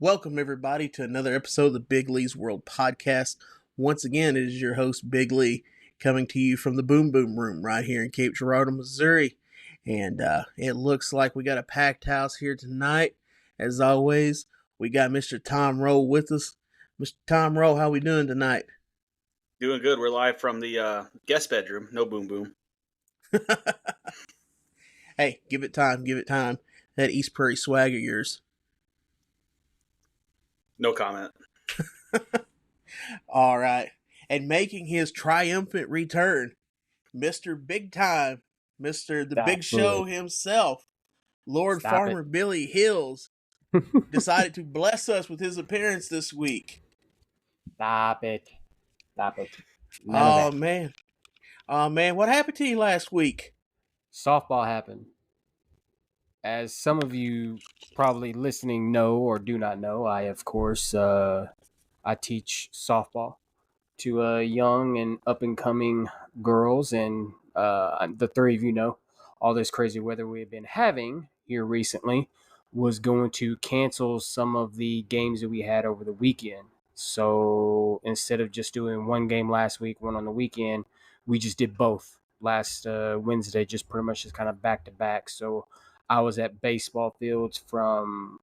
Welcome, everybody, to another episode of the Big Lee's World Podcast. Once again, it is your host, Big Lee, coming to you from the Boom Boom Room right here in Cape Girardeau, Missouri. And it looks like we got a packed house here tonight. As always, we got Mr. Tom Rowe with us. Mr. Tom Rowe, how we doing tonight? Doing good. We're live from the guest bedroom. No boom boom. Hey, give it time. That East Prairie swag of yours. No comment. All right. And making his triumphant return, Mr. Big Time, Mr. The Big Show himself, Lord Farmer Billy Hills, decided to bless us with his appearance this week. Stop it. Oh, man. What happened to you last week? Softball happened. As some of you probably listening know or do not know, I, of course, I teach softball to young and up-and-coming girls. And the three of you know, all this crazy weather we've been having here recently was going to cancel some of the games that we had over the weekend. So instead of just doing one game last week, one on the weekend, we just did both last Wednesday, just pretty much just kind of back-to-back. So I was at baseball fields from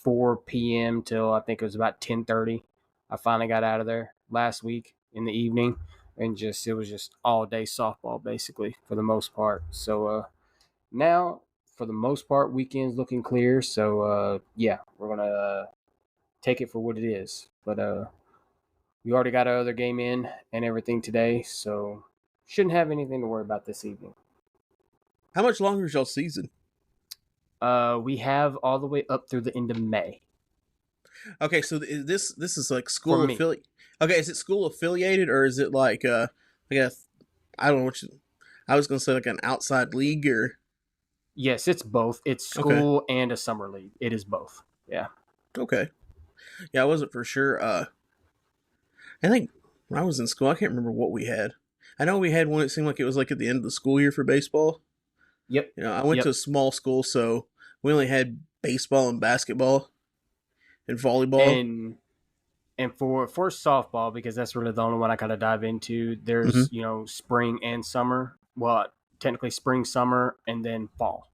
4 p.m. till I think it was about 10:30. I finally got out of there last week in the evening, and it was just all day softball basically for the most part. So now for the most part, weekend's looking clear. So yeah, we're gonna take it for what it is. But we already got our other game in and everything today, so shouldn't have anything to worry about this evening. How much longer is y'all season? We have all the way up through the end of May. Okay, so this is like school affiliate. Okay, is it school affiliated or is it like I don't know what I was gonna say, like an outside league or? Yes, it's both. It's school and a summer league. It is both. Yeah. Okay. Yeah, I wasn't for sure. I think when I was in school, I can't remember what we had. I know we had one. It seemed like it was like at the end of the school year for baseball. Yep. You know, I went to a small school, so we only had baseball and basketball and volleyball. And for softball, because that's really the only one I kind of dive into, there's, spring and summer. Well, technically spring, summer, and then fall.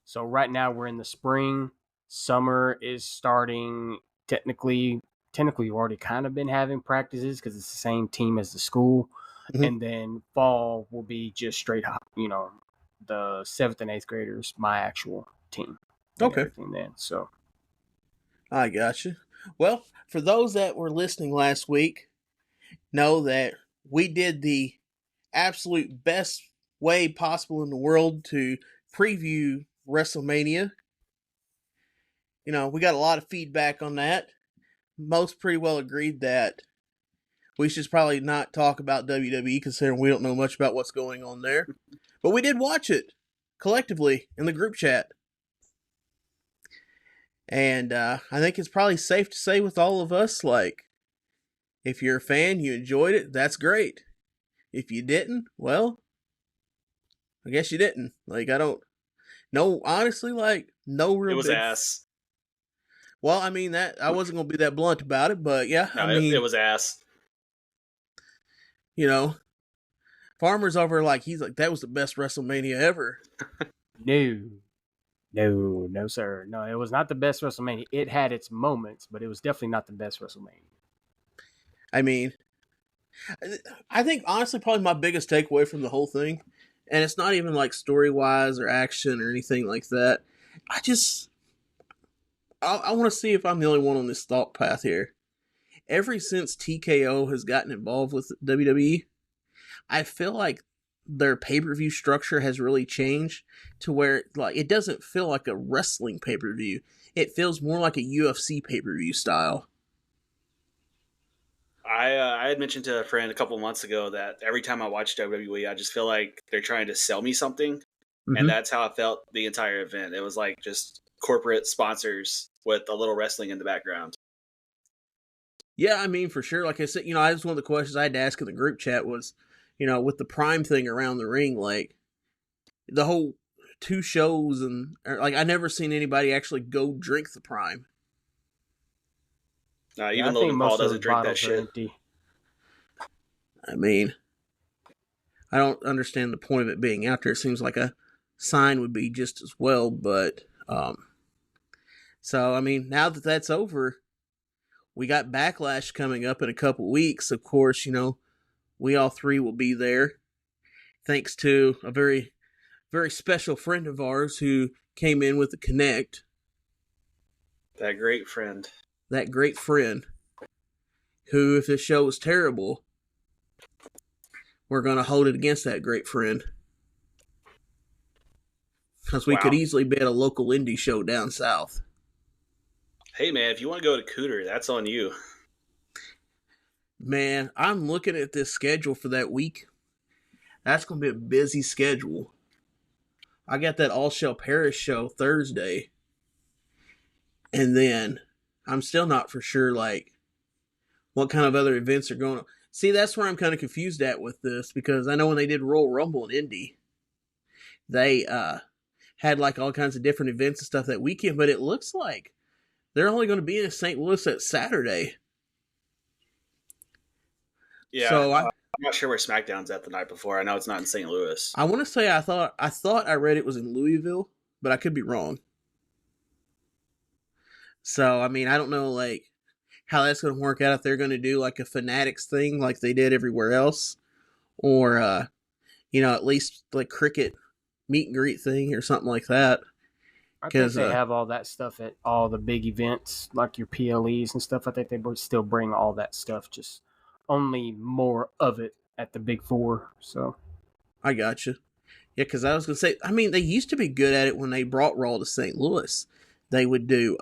So right now we're in the spring. Summer is starting. Technically we've already kind of been having practices because it's the same team as the school. Mm-hmm. And then fall will be just straight up, the 7th and 8th graders, my actual team. Okay. Then, so I gotcha. Well, for those that were listening last week, know that we did the absolute best way possible in the world to preview WrestleMania. You know, we got a lot of feedback on that. Most pretty well agreed that we should probably not talk about WWE considering we don't know much about what's going on there. But we did watch it collectively in the group chat. And I think it's probably safe to say with all of us, like, if you're a fan, you enjoyed it, that's great. If you didn't, well, I guess you didn't. Like, I don't know, honestly, like, no real. It was ass. Well, I mean, that I wasn't going to be that blunt about it, but yeah. No, I mean, it was ass. You know, Farmer's over like, he's like, that was the best WrestleMania ever. No, sir. No, it was not the best WrestleMania. It had its moments, but it was definitely not the best WrestleMania. I mean, I think, honestly, probably my biggest takeaway from the whole thing, and it's not even like story-wise or action or anything like that, I want to see if I'm the only one on this thought path here. Ever since TKO has gotten involved with WWE, I feel like their pay-per-view structure has really changed to where, like, it doesn't feel like a wrestling pay-per-view. It feels more like a UFC pay-per-view style. I had mentioned to a friend a couple months ago that every time I watch WWE, I just feel like they're trying to sell me something. Mm-hmm. And that's how I felt the entire event. It was like just corporate sponsors with a little wrestling in the background. Yeah, I mean, for sure. Like I said, that was one of the questions I had to ask in the group chat was, with the Prime thing around the ring, like, the whole 2 shows, and, like, I never seen anybody actually go drink the Prime. Yeah, I Even think Logan Paul most of those doesn't drink that bottles are shit. empty. I mean, I don't understand the point of it being out there. It seems like a sign would be just as well, but so I mean, now that that's over, we got Backlash coming up in a couple weeks. Of course, we all three will be there, thanks to a very, very special friend of ours who came in with the Connect. That great friend. That great friend, who, if this show was terrible, we're going to hold it against that great friend. Because we could easily be at a local indie show down south. Hey, man, if you want to go to Cooter, that's on you. Man, I'm looking at this schedule for that week. That's going to be a busy schedule. I got that All Shall Perish show Thursday. And then I'm still not for sure, like, what kind of other events are going on. See, that's where I'm kind of confused at with this, because I know when they did Royal Rumble in Indy, they had like all kinds of different events and stuff that weekend, but it looks like they're only going to be in St. Louis that Saturday. Yeah, so I'm not sure where SmackDown's at the night before. I know it's not in St. Louis. I want to say I thought I read it was in Louisville, but I could be wrong. So I mean, I don't know like how that's going to work out, if they're going to do like a Fanatics thing like they did everywhere else, or at least like cricket meet and greet thing or something like that. I think they have all that stuff at all the big events, like your PLEs and stuff. I think they would still bring all that stuff, just only more of it at the Big Four. So I got you. Yeah, because I was going to say, I mean, they used to be good at it when they brought Raw to St. Louis. They would do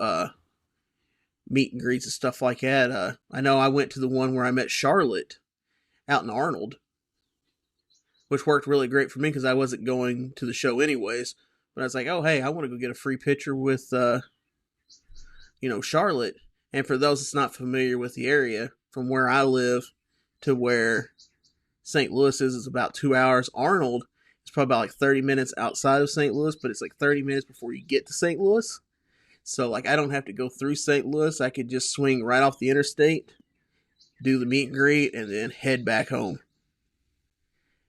meet and greets and stuff like that. I know I went to the one where I met Charlotte out in Arnold, which worked really great for me because I wasn't going to the show anyways. But I was like, oh, hey, I want to go get a free picture with, Charlotte. And for those that's not familiar with the area, from where I live to where St. Louis is about 2 hours. Arnold is probably about like 30 minutes outside of St. Louis, but it's like 30 minutes before you get to St. Louis. So, like, I don't have to go through St. Louis. I could just swing right off the interstate, do the meet and greet, and then head back home.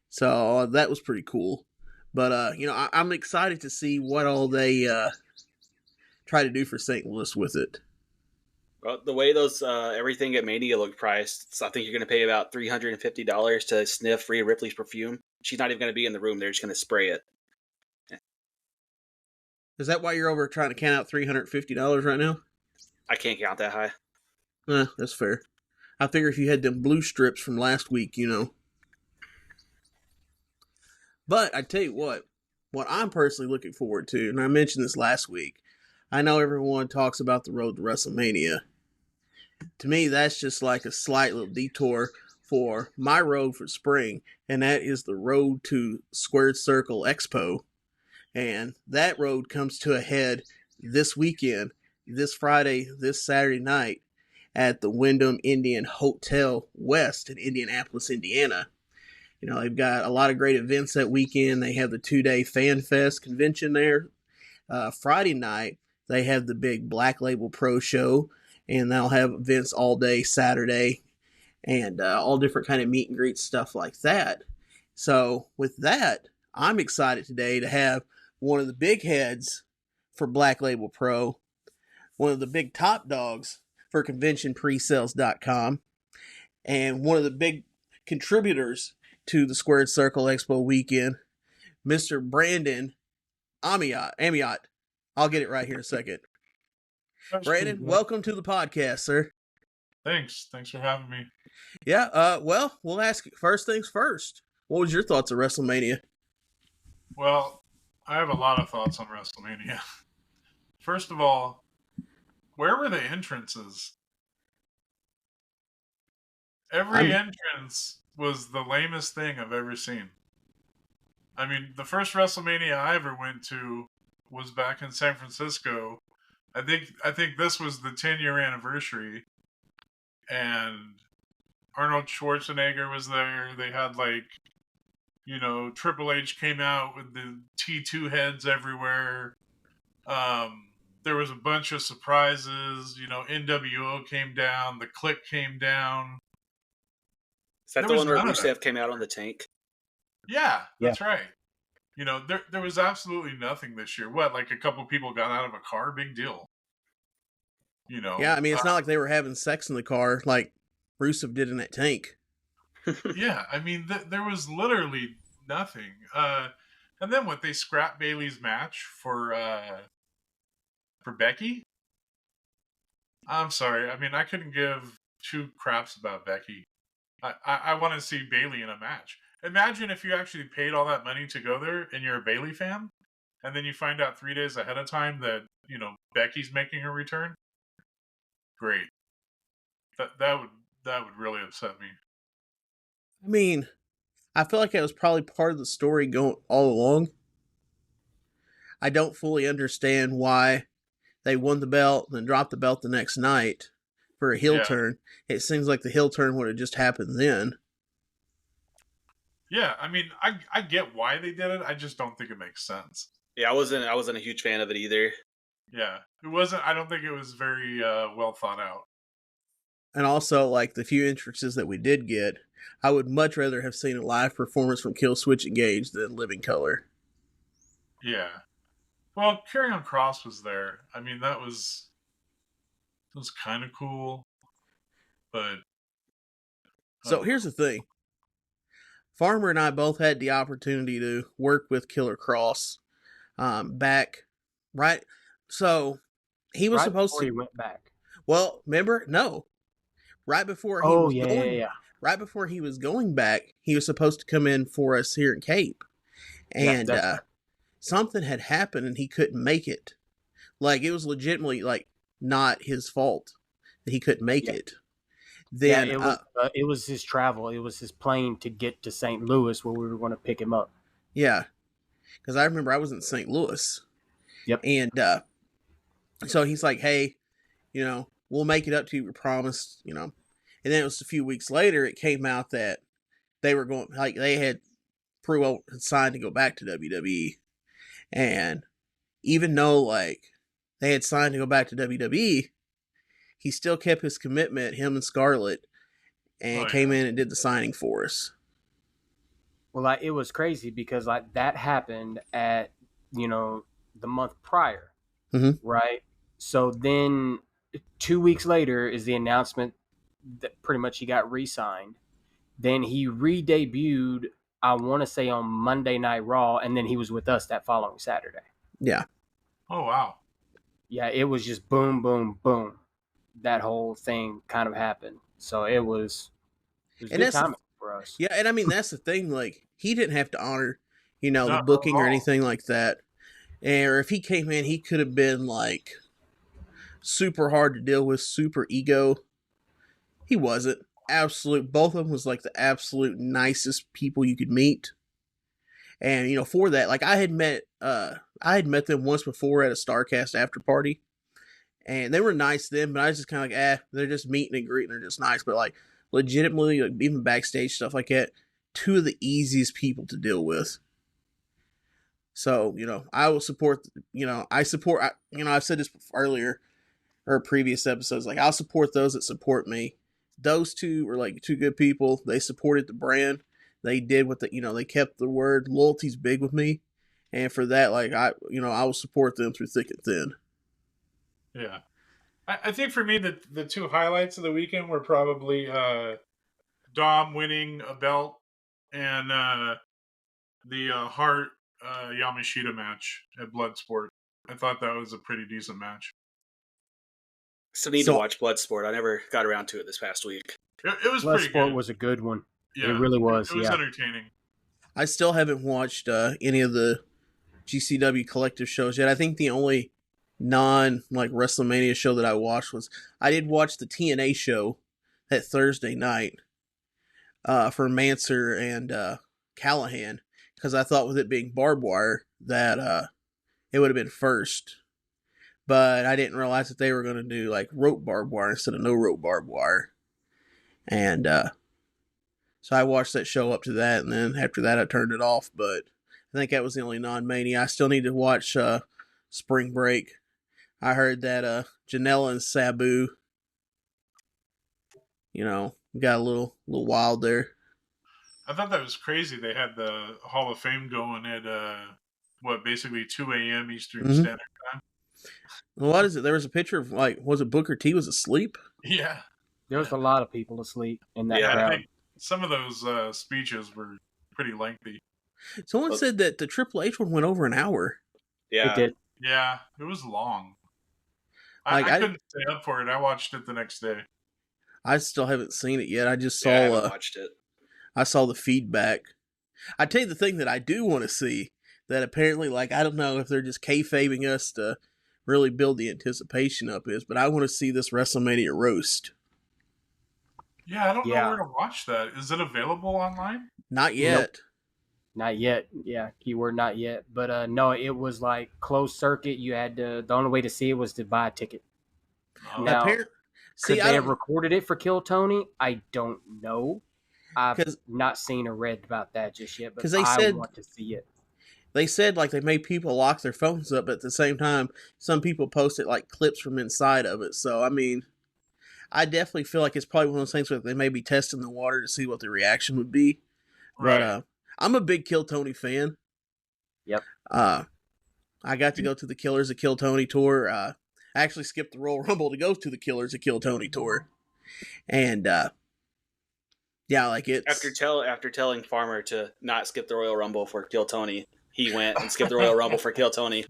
So, that was pretty cool. But, I'm excited to see what all they try to do for St. Louis with it. Well, the way those everything at Mania looked priced, so I think you're going to pay about $350 to sniff Rhea Ripley's perfume. She's not even going to be in the room. They're just going to spray it. Is that why you're over trying to count out $350 right now? I can't count that high. That's fair. I figure if you had them blue strips from last week, But I tell you what I'm personally looking forward to, and I mentioned this last week, I know everyone talks about the road to WrestleMania. To me, that's just like a slight little detour for my road for spring, and that is the road to Square Circle Expo. And that road comes to a head this weekend, this Friday, this Saturday night, at the Wyndham Indian Hotel West in Indianapolis, Indiana. They've got a lot of great events that weekend. They have the 2-day Fan Fest convention there. Friday night, they have the big Black Label Pro Show, and they'll have events all day Saturday, and all different kind of meet and greet stuff like that. So with that, I'm excited today to have one of the big heads for Black Label Pro, one of the big top dogs for conventionpresales.com, and one of the big contributors to the Squared Circle Expo weekend, Mr. Brandon Amyot. I'll get it right here in a second. Brandon, welcome to the podcast, sir. Thanks for having me. Yeah, well, we'll ask first things first. What was your thoughts of WrestleMania? Well, I have a lot of thoughts on WrestleMania. First of all, where were the entrances? Every entrance was the lamest thing I've ever seen. I mean, the first WrestleMania I ever went to was back in San Francisco. I think this was the 10-year anniversary, and Arnold Schwarzenegger was there. They had Triple H came out with the T2 heads everywhere. there was a bunch of surprises. NWO came down, the Click came down. Is that the one where Rusev came out on the tank? Yeah, that's right. There was absolutely nothing this year. What, like a couple people got out of a car? Big deal. Yeah, I mean, it's not like they were having sex in the car like Rusev did in that tank. Yeah, I mean, there was literally nothing. And then they scrapped Bayley's match for Becky? I'm sorry. I mean, I couldn't give two craps about Becky. I want to see Bayley in a match. Imagine if you actually paid all that money to go there and you're a Bayley fan, and then you find out 3 days ahead of time that, Becky's making her return. Great. That would really upset me. I mean, I feel like that was probably part of the story going all along. I don't fully understand why they won the belt and then dropped the belt the next night for a heel turn. It seems like the heel turn would have just happened then. Yeah, I mean, I get why they did it. I just don't think it makes sense. Yeah, I wasn't a huge fan of it either. Yeah, it wasn't. I don't think it was very well thought out. And also, like the few entrances that we did get, I would much rather have seen a live performance from Killswitch Engage than Living Color. Yeah. Well, Karrion Kross was there. I mean, that was kind of cool. But so here's the thing. Farmer and I both had the opportunity to work with Killer Kross back, right? So he was supposed to. He went back. Well, remember? No. Right before he was going. Right before he was going back, he was supposed to come in for us here in Cape, and something had happened and he couldn't make it. Like it was legitimately like not his fault that he couldn't make it. Then it was his travel. It was his plane to get to St. Louis where we were going to pick him up. Yeah, because I remember I was in St. Louis. Yep. And so he's like, "Hey, we'll make it up to you. We promised." And then it was a few weeks later. It came out that they were going, like they had pretty had signed to go back to WWE, and even though like they had signed to go back to WWE, he still kept his commitment, him and Scarlett, and came in and did the signing for us. Well, it was crazy because that happened at, the month prior, right? So then 2 weeks later is the announcement that pretty much he got re-signed. Then he re-debuted, I want to say on Monday Night Raw, and then he was with us that following Saturday. Yeah. Oh, wow. Yeah, it was just boom, boom, boom. That whole thing kind of happened. So it was good timing for us. Yeah, and I mean, that's the thing. Like, he didn't have to honor, the booking or anything like that. Or if he came in, he could have been, like, super hard to deal with, super ego. He wasn't. Both of them was, like, the absolute nicest people you could meet. And, for that, like, I had met them once before at a StarCast after party. And they were nice then, but I was just kind of like, they're just meeting and greeting. They're just nice. But, like, legitimately, like, even backstage stuff like that, two of the easiest people to deal with. So, I will support, I've said this earlier or previous episodes, like, I'll support those that support me. Those two were, like, two good people. They supported the brand. They did what they kept the word. Loyalty's big with me. And for that, like, I will support them through thick and thin. Yeah. I think for me, the two highlights of the weekend were probably Dom winning a belt and the Hart Yamashita match at Bloodsport. I thought that was a pretty decent match. Still need to watch Bloodsport. I never got around to it this past week. It was pretty good. Bloodsport was a good one. Yeah, it really was. It was entertaining. I still haven't watched any of the GCW collective shows yet. I think the only WrestleMania show that I watched I did watch the TNA show that Thursday night for Manser and Callahan, because I thought with it being barbed wire that it would have been first. But I didn't realize that they were going to do like rope barbed wire instead of no rope barbed wire. And so I watched that show up to that, and then after that I turned it off. But I think that was the only non-mania. I still need to watch Spring Break. I heard that Janela and Sabu, got a little wild there. I thought that was crazy. They had the Hall of Fame going at basically 2 a.m. Eastern Standard Time. Well, what is it? There was a picture of was it Booker T was asleep? Yeah, There was a lot of people asleep in that Yeah. crowd. I think some of those speeches were pretty lengthy. Someone said that the Triple H one went over an hour. Yeah. It did. Yeah, it was long. I I couldn't stay up for it. I watched it the next day. I still haven't seen it yet. I just saw. I haven't watched it. I saw the feedback. I tell you the thing that I do want to see. That apparently, I don't know if they're just kayfabing us to really build the anticipation up but I want to see this WrestleMania roast. Yeah, I don't know where to watch that. Is it available online? Not yet. Nope. Not yet. Yeah, keyword not yet. But no, it was closed circuit. You had to. The only way to see it was to buy a ticket. Now, could they have recorded it for Kill Tony? I don't know. I've not seen or read about that just yet. But I want to see it. They said they made people lock their phones up, but at the same time, some people posted clips from inside of it. So I mean, I definitely feel like it's probably one of those things where they may be testing the water to see what the reaction would be. Right. But I'm a big Kill Tony fan. Yep. I got to go to the Killers of Kill Tony tour. I actually skipped the Royal Rumble to go to the Killers of Kill Tony tour. And yeah, it's after telling Farmer to not skip the Royal Rumble for Kill Tony, he went and skipped the Royal Rumble for Kill Tony.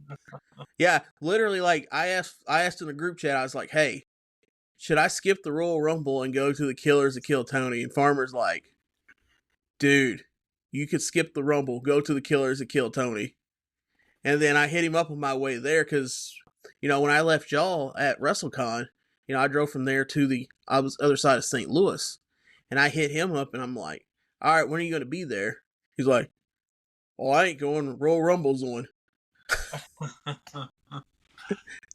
Yeah, literally, I asked in the group chat, I was like, hey, should I skip the Royal Rumble and go to the Killers of Kill Tony? And Farmer's like, dude, you could skip the Rumble, go to the Killers of Kill Tony. And then I hit him up on my way there because, when I left y'all at WrestleCon, I drove from there to the other side of St. Louis. And I hit him up and I'm like, all right, when are you going to be there? He's like, well, I ain't going. Royal Rumble's on.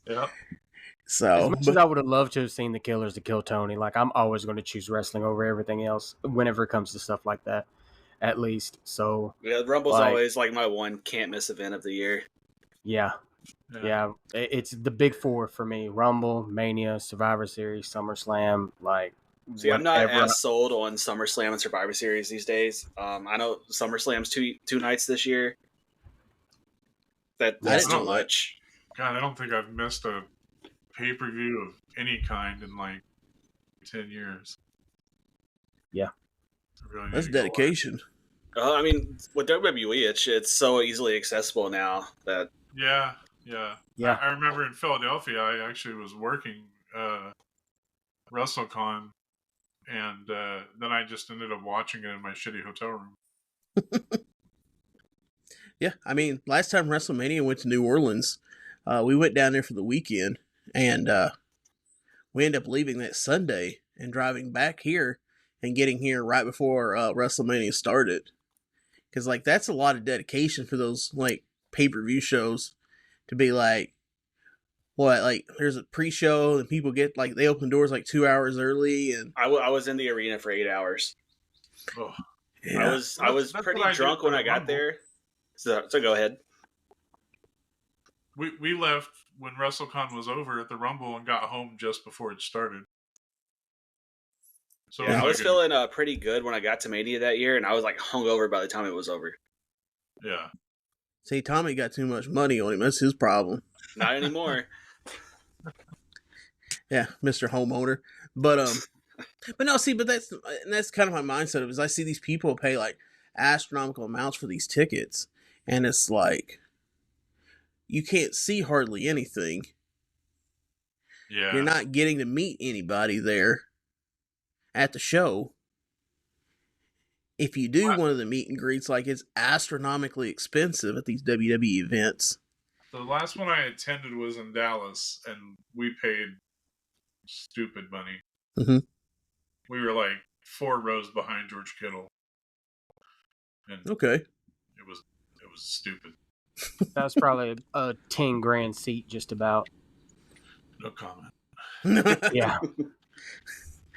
Yeah. So, as much as I would have loved to have seen the Killers to Kill Tony, I'm always going to choose wrestling over everything else whenever it comes to stuff like that, at least. So yeah, Rumble's always my one can't miss event of the year. Yeah. It's the big four for me: Rumble, Mania, Survivor Series, SummerSlam. See, I'm not as sold on SummerSlam and Survivor Series these days. I know SummerSlam's two nights this year. That's too much. God, I don't think I've missed a pay-per-view of any kind in 10 years. Yeah. Really that's dedication. I mean, with WWE, it's so easily accessible now that... Yeah. I remember in Philadelphia, I actually was working WrestleCon, and then I just ended up watching it in my shitty hotel room. Yeah, I mean, last time WrestleMania went to New Orleans, we went down there for the weekend, and we ended up leaving that Sunday and driving back here and getting here right before WrestleMania started. Because, that's a lot of dedication for those, pay-per-view shows to be there's a pre-show and people get, they open doors 2 hours early. And I was in the arena for 8 hours. Oh. Yeah. I was pretty drunk when I got there. So go ahead. We left when WrestleCon was over at the Rumble and got home just before it started. So I was feeling pretty good when I got to Mania that year, and I was hungover by the time it was over. Yeah. See, Tommy got too much money on him. That's his problem. Not anymore. Yeah, Mr. Homeowner. But no, see, but that's kind of my mindset of is I see these people pay astronomical amounts for these tickets, and it's you can't see hardly anything. Yeah. You're not getting to meet anybody there at the show. If you do one of the meet and greets, it's astronomically expensive at these WWE events. The last one I attended was in Dallas, and we paid stupid money. Mm-hmm. We were 4 rows behind George Kittle. And okay. It was stupid. That was probably a 10 grand seat, just about. No comment. Yeah.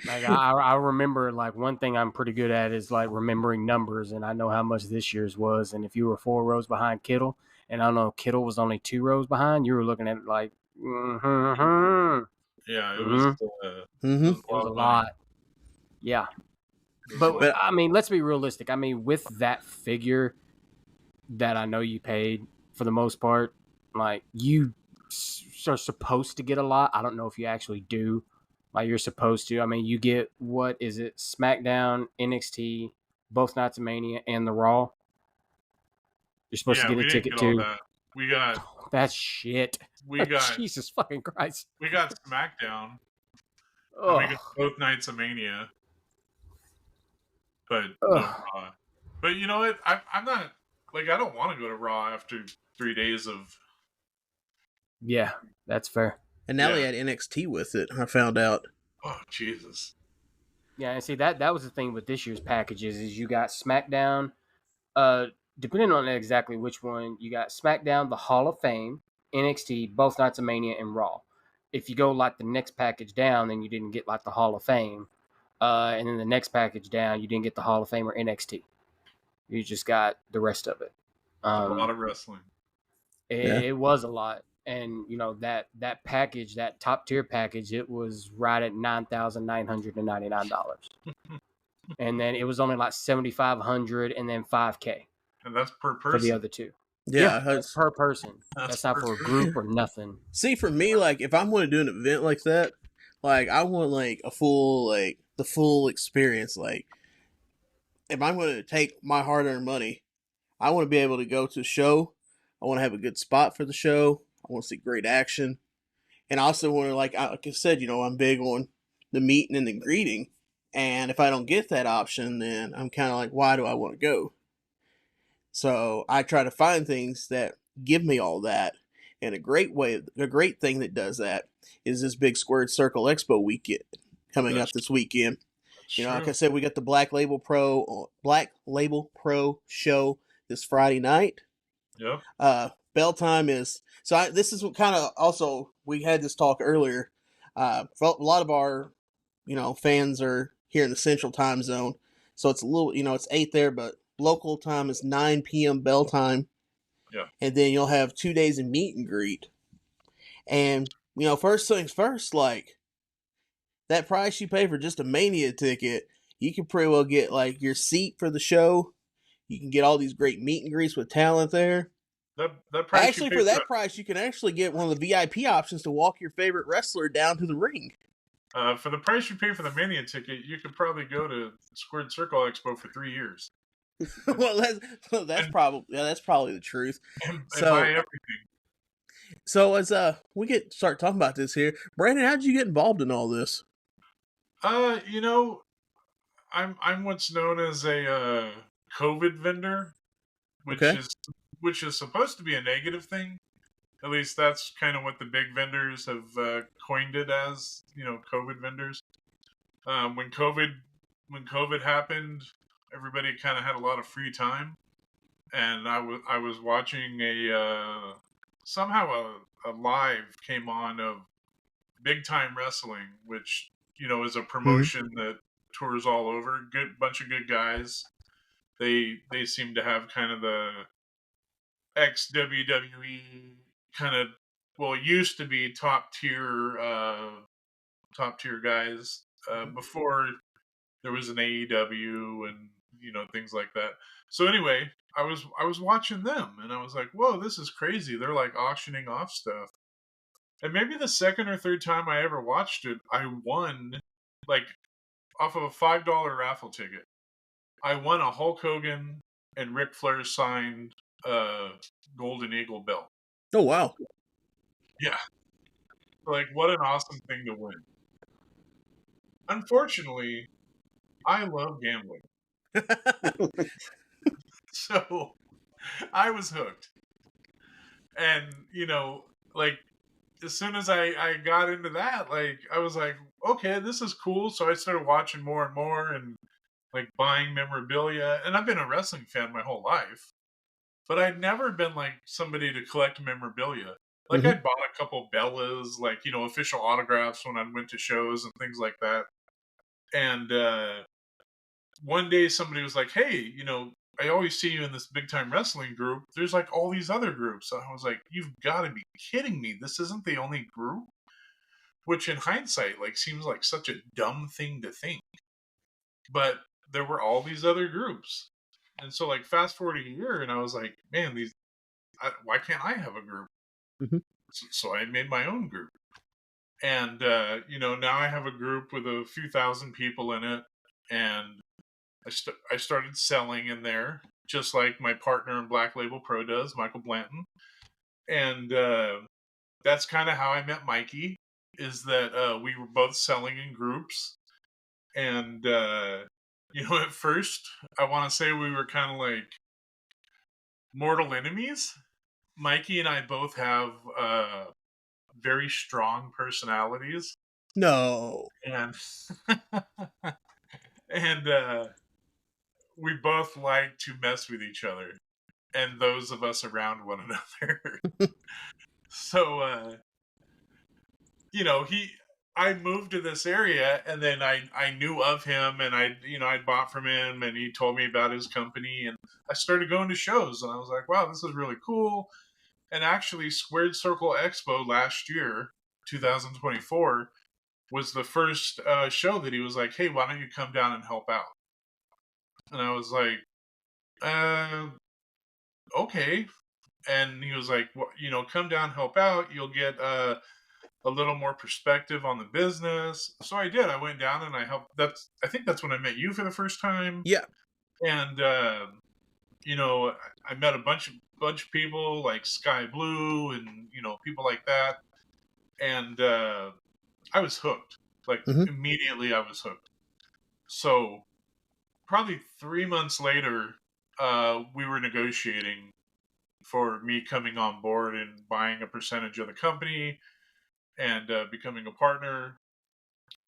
I remember one thing I'm pretty good at is remembering numbers, and I know how much this year's was. And if you were 4 rows behind Kittle, and I don't know, Kittle was only 2 rows behind, you were looking at Mm-hmm. Yeah, it Mm-hmm. was It was a of money. lot. Yeah. It was a But, lot. I mean, let's be realistic. I mean, with that figure that I know you paid for the most part, like, you are supposed to get a lot. I don't know if you actually do. Like, you're supposed to. I mean, you get, what is it? SmackDown, NXT, both Nights of Mania, and the Raw. You're supposed to Yeah, get a we didn't ticket get all to. that. We got That's shit. we got Jesus fucking Christ. we got SmackDown, and we got Ugh. both Nights of Mania, but no Ugh. Raw. But you know what? I'm not like, I don't want to go to Raw after 3 days of. Yeah, that's fair. And now they Yeah. had NXT with it. I found out. Oh Jesus! Yeah, and see that was the thing with this year's packages is you got SmackDown, depending on exactly which one, you got SmackDown, the Hall of Fame, NXT, both Nights of Mania, and Raw. If you go like the next package down, then you didn't get like the Hall of Fame. And then the next package down, you didn't get the Hall of Fame or NXT. You just got the rest of it. A lot of wrestling. It was a lot. And you know that package, that top tier package, it was right at $9,999, and then it was only like 7,500, and then 5K And that's per for the person. other two. Yeah. That's per person. That's not per for a person. group or nothing. See, for me, like, if I'm going to do an event like that, like, I want, like, the full experience. Like, if I'm going to take my hard-earned money, I want to be able to go to a show. I want to have a good spot for the show. I want to see great action. And I also want to, like I said, I'm big on the meeting and the greeting. And if I don't get that option, then I'm kind of like, why do I want to go? So I try to find things that give me all that. And a great thing that does that is this big Square Circle Expo weekend coming up this weekend. Like I said, we got the Black Label Pro show this Friday night. Yep. Bell time is this is what kind of also we had this talk earlier. A lot of our fans are here in the Central Time Zone, so it's a little it's 8 there, but local time is 9 p.m. bell time. Yeah. And then you'll have 2 days of meet and greet. And first things first, like that price you pay for just a Mania ticket, you can pretty well get like your seat for the show. You can get all these great meet and greets with talent there. That price Actually, for that price, you can actually get one of the VIP options to walk your favorite wrestler down to the ring. For the price you pay for the Mania ticket, you could probably go to Square Circle Expo for 3 years. Well, that's probably the truth. And buy everything. So as we start talking about this here, Brandon, how did you get involved in all this? I'm what's known as a COVID vendor, which is supposed to be a negative thing. At least that's kind of what the big vendors have coined it as. COVID vendors. When COVID happened, everybody kind of had a lot of free time, and I was watching somehow a live came on of Big Time Wrestling, which is a promotion that tours all over. Bunch of good guys. They seem to have kind of the ex WWE kind of, used to be top tier guys before there was an AEW and things like that. So anyway, I was watching them and I was like, whoa, this is crazy. They're like auctioning off stuff. And maybe the second or third time I ever watched it, I won like off of a $5 raffle ticket. I won a Hulk Hogan and Ric Flair signed Golden Eagle belt. Oh, wow. Yeah. Like, what an awesome thing to win. Unfortunately, I love gambling. So, I was hooked. And, like, as soon as I got into that, like, I was like, okay, this is cool. So I started watching more and more and, like, buying memorabilia. And I've been a wrestling fan my whole life. But I'd never been, like, somebody to collect memorabilia. Like, I'd bought a couple Bellas, like, official autographs when I went to shows and things like that. And one day somebody was like, hey, I always see you in this big time wrestling group. There's like all these other groups. And I was like, you've got to be kidding me. This isn't the only group. Which in hindsight, like, seems like such a dumb thing to think. But there were all these other groups. And so, like, fast forward a year, and I was like, man, why can't I have a group? Mhm. So I made my own group. And, now I have a group with a few thousand people in it. And I started selling in there, just like my partner in Black Label Pro does, Michael Blanton. And that's kind of how I met Mikey, is that we were both selling in groups. And, at first, I want to say we were kind of like mortal enemies. Mikey and I both have very strong personalities. No. And and we both like to mess with each other and those of us around one another. So I moved to this area, and then I knew of him, and I'd bought from him, and he told me about his company, and I started going to shows, and I was like, wow, this is really cool. And actually, Squared Circle Expo last year, 2024, was the first show that he was like, hey, why don't you come down and help out? And I was like, okay. And he was like, well, come down, help out. You'll get a little more perspective on the business. So I did. I went down and I helped. I think that's when I met you for the first time. Yeah. And I met a bunch of people like Sky Blue and people like that. And I was hooked. Like immediately, I was hooked. So probably 3 months later, we were negotiating for me coming on board and buying a percentage of the company and becoming a partner.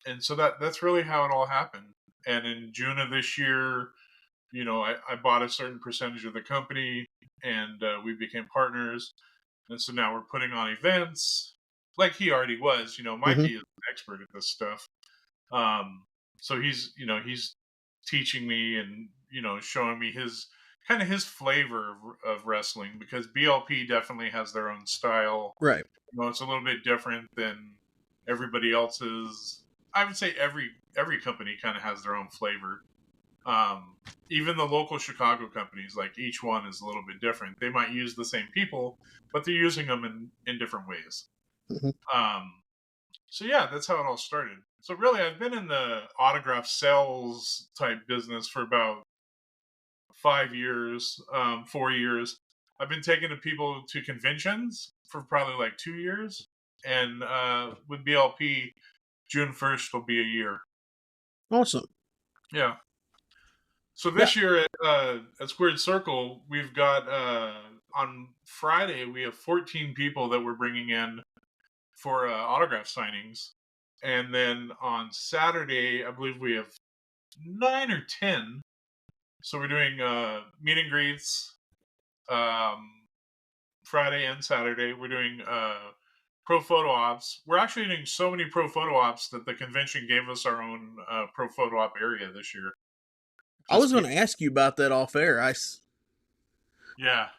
And so that's really how it all happened. And in June of this year, I bought a certain percentage of the company, and we became partners. And so now we're putting on events like he already was. Mikey is an expert at this stuff. So he's teaching me and, showing me his flavor of wrestling, because BLP definitely has their own style. Right. It's a little bit different than everybody else's. I would say every company kind of has their own flavor. Even the local Chicago companies, like, each one is a little bit different. They might use the same people, but they're using them in different ways. So yeah, that's how it all started. So really, I've been in the autograph sales type business for about 5 years, 4 years. I've been taking people to conventions for probably like 2 years. And with BLP, June 1st will be a year. Awesome. Yeah. So this year at Squared Circle, we've got, on Friday, we have 14 people that we're bringing in for autograph signings. And then on Saturday, I believe we have 9 or 10. So we're doing meet and greets Friday and Saturday. We're doing pro photo ops. We're actually doing so many pro photo ops that the convention gave us our own pro photo op area this year. I was going to ask you about that off air. Yeah,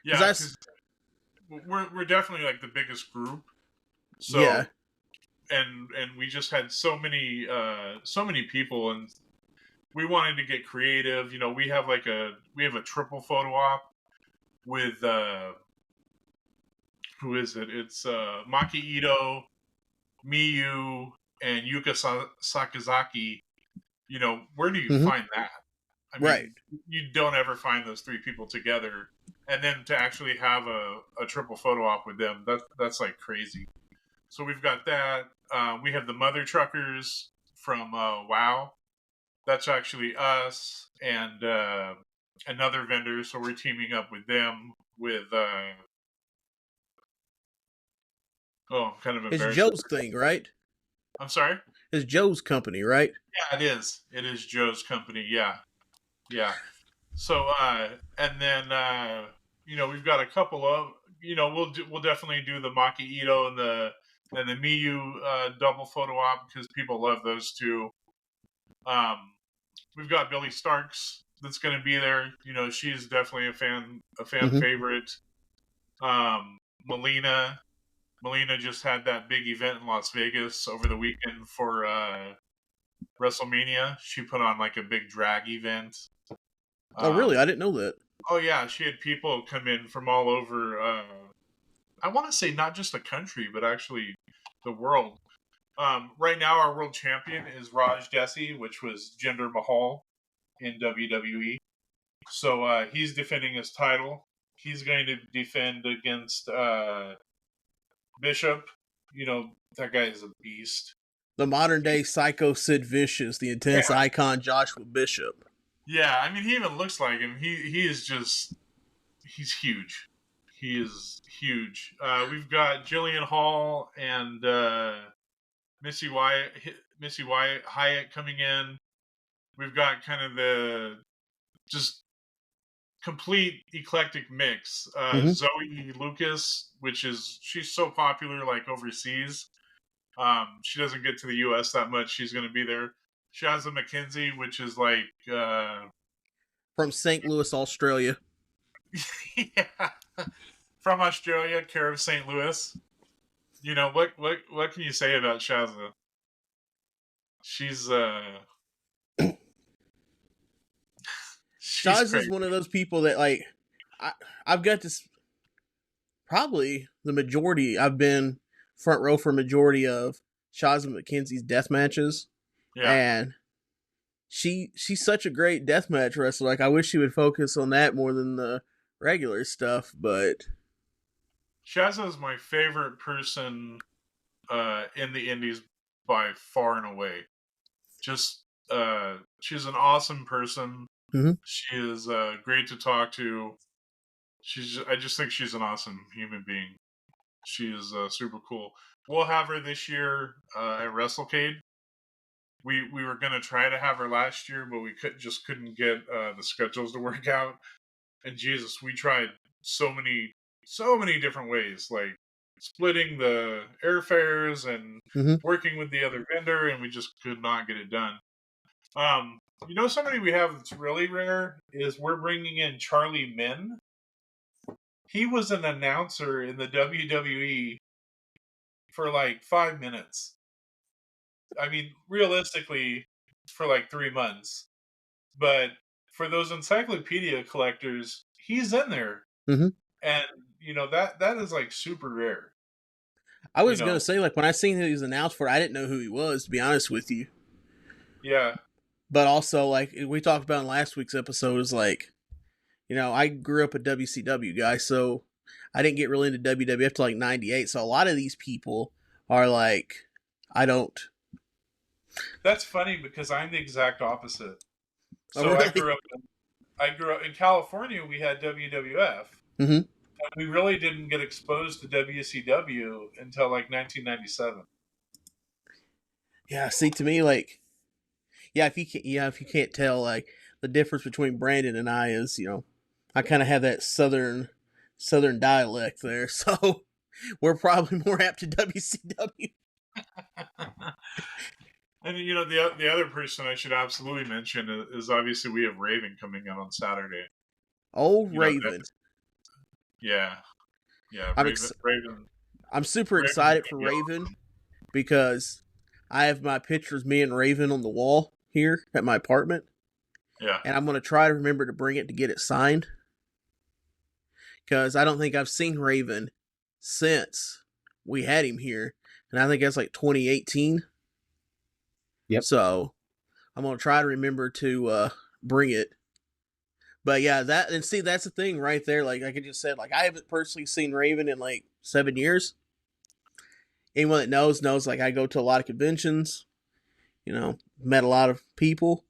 because we're definitely like the biggest group. So yeah, and we just had so many people, and we wanted to get creative. We have a triple photo op with who is it? It's Maki Ito, Miyu, and Yuka Sakazaki. Where do you find that? I mean, you don't ever find those three people together, and then to actually have a triple photo op with them, that's like crazy. So we've got that. We have the Mother Truckers from WoW. That's actually us and another vendor. So we're teaming up with them with kind of embarrassing. It's Joe's thing, right? I'm sorry? It's Joe's company, right? Yeah, it is. It is Joe's company. Yeah. So and then we've got a couple of we'll definitely do the Maki Ito and the Miyu double photo op, because people love those two. We've got Billy Starks that's going to be there. You know, she's definitely a fan Mhm. favorite. Melina just had that big event in Las Vegas over the weekend for WrestleMania. She put on like a big drag event. Oh, really? I didn't know that. Oh yeah, she had people come in from all over. I want to say not just the country, but actually the world. Right now, our world champion is Raj Desi, which was Jinder Mahal in WWE. So he's defending his title. He's going to defend against Bishop. You know, that guy is a beast. The modern day Psycho Sid Vicious, the intense icon Joshua Bishop. Yeah, I mean, he even looks like him. He is just, he's huge. He is huge. We've got Jillian Hall and Missy Wyatt Hyatt coming in. We've got kind of the just complete eclectic mix. Mhm. Zoe Lucas, she's so popular like overseas. She doesn't get to the U.S. that much. She's going to be there. Shazza McKenzie, which is like From St. Louis, Australia. yeah, from Australia, care of St. Louis. You know what can you say about Shazza? She's she's Shaz crazy. is one of those people that like I've got this probably the majority. I've been front row for a majority of Shaz McKenzie's death matches, Yeah, and she's such a great deathmatch wrestler. Like I wish she would focus on that more than the regular stuff. But Shazza is my favorite person in the Indies by far and away. Just she's an awesome person. Mhm. She is great to talk to. I just think she's an awesome human being. She is super cool. We'll have her this year at WrestleCade. We were gonna try to have her last year, but we couldn't get the schedules to work out. And Jesus, we tried so many different ways, like splitting the airfares and Mhm. working with the other vendor, and we just could not get it done. You know, somebody we have that's really rare is we're bringing in Charlie Min. He was an announcer in the WWE for like 5 minutes. I mean, realistically, for like 3 months. But for those encyclopedia collectors, he's in there, Mhm. and you know that is like super rare. I You was gonna know, say like when I seen he was announced for, I didn't know who he was to be honest with you. yeah, But also like we talked about in last week's episode is like I grew up a WCW guy, so I didn't get really into WWF till like '98. So a lot of these people are like, I don't. that's funny because I'm the exact opposite. Oh, So really? I grew up in California. We had WWF. Mm-hmm. We really didn't get exposed to WCW until like 1997. Yeah. See, to me, like, if you can't tell, like, the difference between Brandon and I is, I kind of have that southern dialect there, so we're probably more apt to WCW. And you know the other person I should absolutely mention is obviously we have Raven coming out on Saturday. Old You know, Raven. yeah, I'm Raven. I'm super Raven's excited gonna for be Raven awesome. because I have my pictures me and Raven on the wall here at my apartment, Yeah, and I'm gonna try to remember to bring it to get it signed because I don't think I've seen Raven since we had him here, and I think that's like 2018. Yep. So I'm gonna try to remember to bring it. But yeah, that's the thing right there. Like I just said, like I haven't personally seen Raven in like 7 years. Anyone that knows like I go to a lot of conventions, met a lot of people.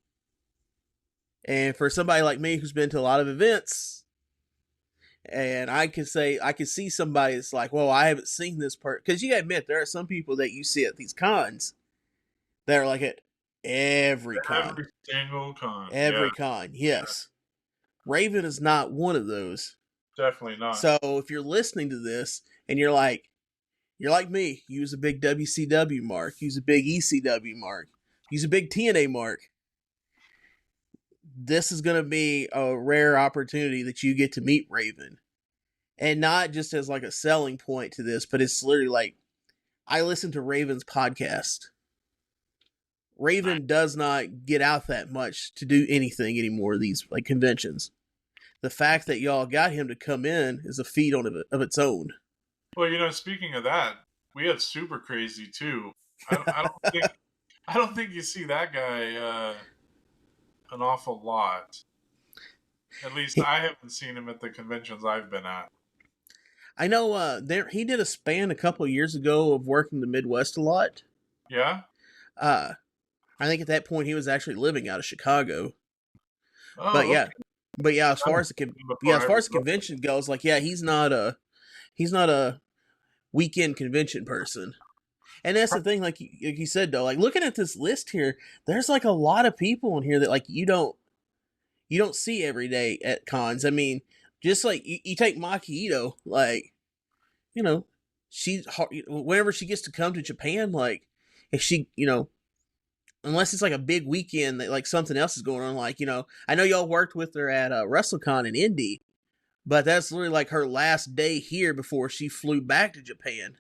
And for somebody like me who's been to a lot of events, and I can see somebody that's like, well, I haven't seen this part. Because you gotta admit, there are some people that you see at these cons that are like at every con. every single con. Every Yeah, con, yes. Raven is not one of those. definitely not. So if you're listening to this and you're like me, use a big WCW mark, use a big ECW mark, use a big TNA mark, this is going to be a rare opportunity that you get to meet Raven. And not just as like a selling point to this, but it's literally like, I listen to Raven's podcast. Raven does not get out that much to do anything anymore, these like conventions. The fact that y'all got him to come in is a feat of its own. Well, speaking of that, we had Super Crazy too. I don't think you see that guy an awful lot. At least I haven't seen him at the conventions I've been at. I know he did a span a couple of years ago of working the Midwest a lot. Yeah? I think at that point he was actually living out of Chicago. Oh, but yeah, okay. but yeah, as far as the convention goes, like he's not a weekend convention person. And that's the thing, like you said though, like looking at this list here, there's like a lot of people in here that like you don't see every day at cons. I mean, just like you take Maki Ito, like, she's whenever she gets to come to Japan, like if she, unless it's like a big weekend that like something else is going on, like, I know y'all worked with her at WrestleCon in Indy, but that's literally like her last day here before she flew back to Japan.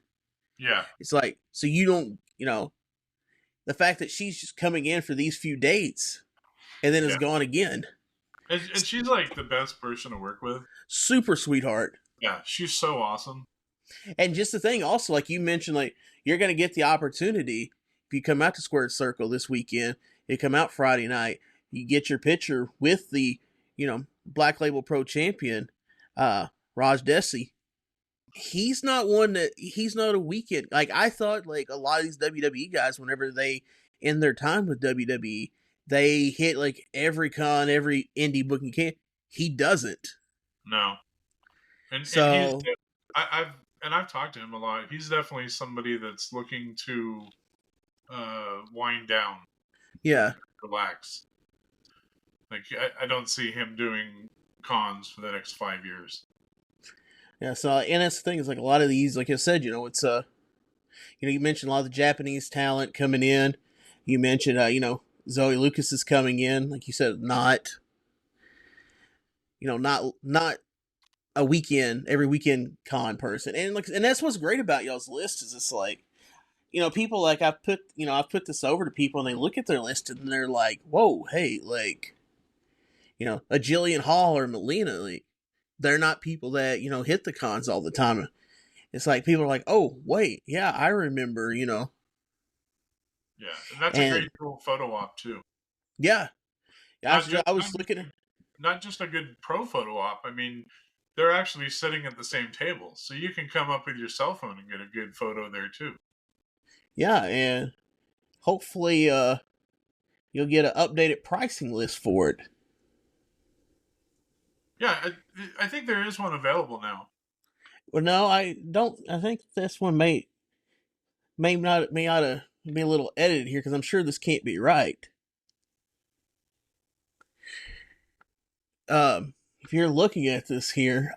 Yeah. It's like, so you don't, the fact that she's just coming in for these few dates and then is gone again. And she's like the best person to work with. Super sweetheart. Yeah, she's so awesome. And just the thing also, like you mentioned, like you're going to get the opportunity if you come out to Square Circle this weekend, you come out Friday night, you get your picture with the, Black Label Pro Champion, Raj Desi. He's not a weekend. Like I thought like a lot of these WWE guys, whenever they end their time with WWE, they hit like every con, every indie booking can. He doesn't. No. And so I've talked to him a lot. He's definitely somebody that's looking to wind down. Yeah. Relax. Like I don't see him doing cons for the next 5 years. Yeah, so and that's the thing is like a lot of these, like I said, it's you mentioned a lot of the Japanese talent coming in. You mentioned Zoe Lucas is coming in, like you said, not a every weekend con person, and that's what's great about y'all's list is it's like, people like I've put this over to people and they look at their list and they're like, whoa, hey, like, a Jillian Hall or Melina, like they're not people that hit the cons all the time. It's like people are like, oh wait, yeah, I remember, Yeah, and that's a great cool photo op too. Yeah, I was looking at not just a good pro photo op. I mean, they're actually sitting at the same table, so you can come up with your cell phone and get a good photo there too. Yeah, and hopefully you'll get an updated pricing list for it. Yeah, I think there is one available now. Well, no, I don't. I think this one may ought to be a little edited here because I'm sure this can't be right. If you're looking at this here,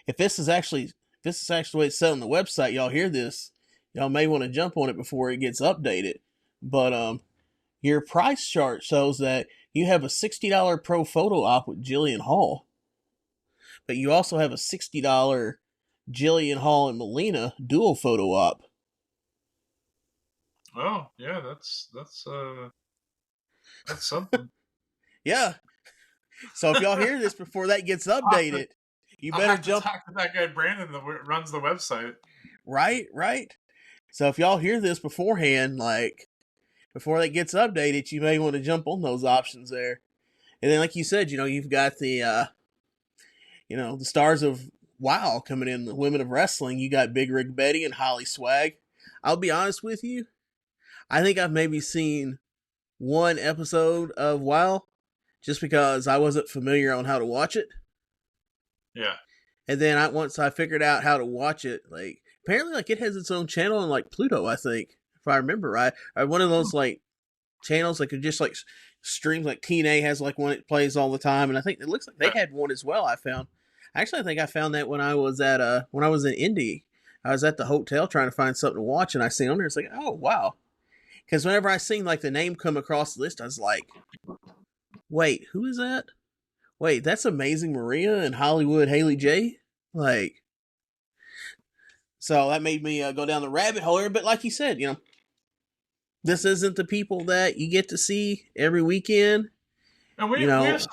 if this is actually the way it's set on the website, y'all hear this, y'all may want to jump on it before it gets updated. But your price chart shows that you have a $60 pro photo op with Jillian Hall, but you also have a $60 Jillian Hall and Melina dual photo op. Oh yeah, that's something. Yeah. So if y'all hear this before that gets updated, you better jump. Talk to that guy Brandon that runs the website. Right. So if y'all hear this beforehand, like before that gets updated, you may want to jump on those options there. And then, like you said, you've got the, the stars of WoW coming in, the women of wrestling. You got Big Rig Betty and Holly Swag. I'll be honest with you, I think I've maybe seen one episode of WoW just because I wasn't familiar on how to watch it. Yeah. And then once I figured out how to watch it, like apparently like it has its own channel on like Pluto, I think, if I remember right. Or one of those like channels like just like streams, like TNA has like one it plays all the time, and I think it looks like they had one as well. I found. Actually, I think I found that when I was in Indy. I was at the hotel trying to find something to watch, and I seen on there. It's like, oh wow, because whenever I seen like the name come across the list, I was like, wait, who is that? Wait, that's Amazing Maria and Hollywood Haley J. Like, so that made me go down the rabbit hole here. But like you said, this isn't the people that you get to see every weekend. And we have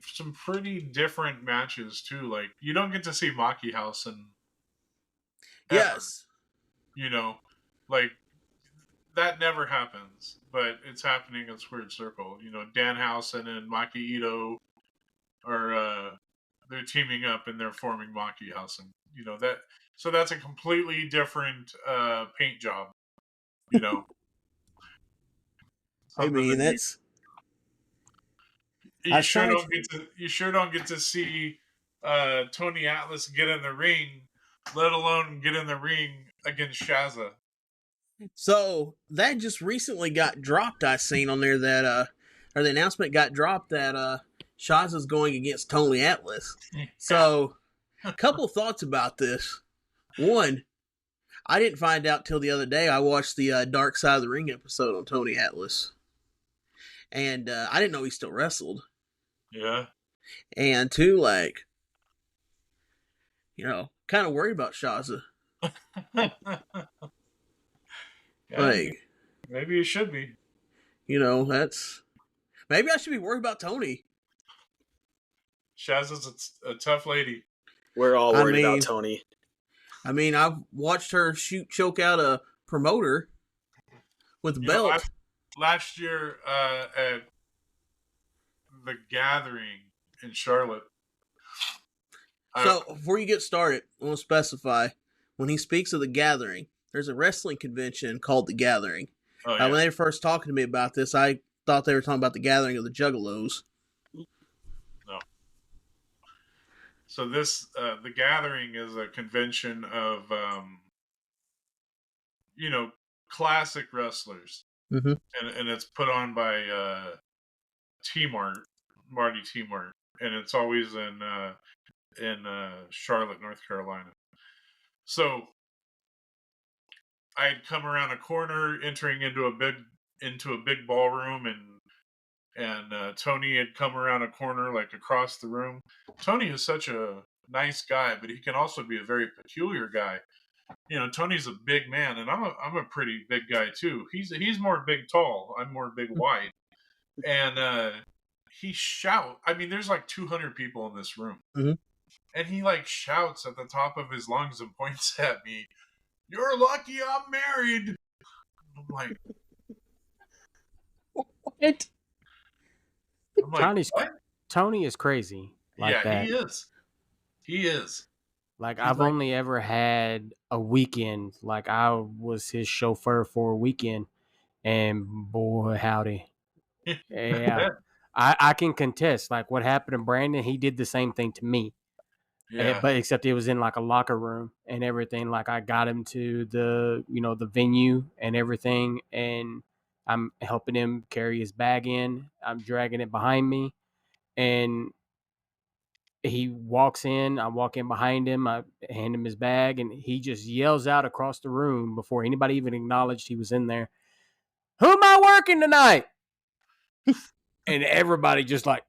some pretty different matches too. Like you don't get to see Maki House and yes, like that never happens, but it's happening at Squared Circle. Danhausen and Maki Ito are they're teaming up and they're forming Maki House, and so that's a completely different paint job. I mean that's. You sure don't get to see Tony Atlas get in the ring, let alone get in the ring against Shazza. So that just recently got dropped. I seen on there that or the announcement got dropped that Shazza's going against Tony Atlas. So a couple thoughts about this. One, I didn't find out till the other day. I watched the Dark Side of the Ring episode on Tony Atlas, and I didn't know he still wrestled. Yeah. And two, like, kind of worried about Shazza. Yeah, like, maybe you should be. That's maybe I should be worried about Tony. Shazza's a tough lady. We're all worried about Tony. I mean, I've watched her choke out a promoter with a belt. Last year at the Gathering in Charlotte. So, before you get started, I want to specify, when he speaks of the Gathering, there's a wrestling convention called the Gathering. Oh, yeah. When they were first talking to me about this, I thought they were talking about the Gathering of the Juggalos. No. So this, the Gathering is a convention of, classic wrestlers. Mm-hmm. And it's put on by Marty T-Mart. And it's always in Charlotte, North Carolina. So I had come around a corner, entering into a big ballroom, and Tony had come around a corner, like across the room. Tony is such a nice guy, but he can also be a very peculiar guy. Tony's a big man, and I'm a pretty big guy too. He's more big tall. I'm more big wide, and he shout. I mean, there's like 200 people in this room, mm-hmm. and he like shouts at the top of his lungs and points at me. You're lucky I'm married. I'm like, what? Tony is crazy. Like that. He is. Like, I've only ever had a weekend. Like, I was his chauffeur for a weekend, and boy, howdy. Yeah. I can contest. Like, what happened to Brandon, he did the same thing to me. Yeah. But except it was in like a locker room and everything. Like, I got him to the venue and everything, and I'm helping him carry his bag in. I'm dragging it behind me, and he walks in. I walk in behind him. I hand him his bag, and he just yells out across the room before anybody even acknowledged he was in there, "Who am I working tonight?" And everybody just like,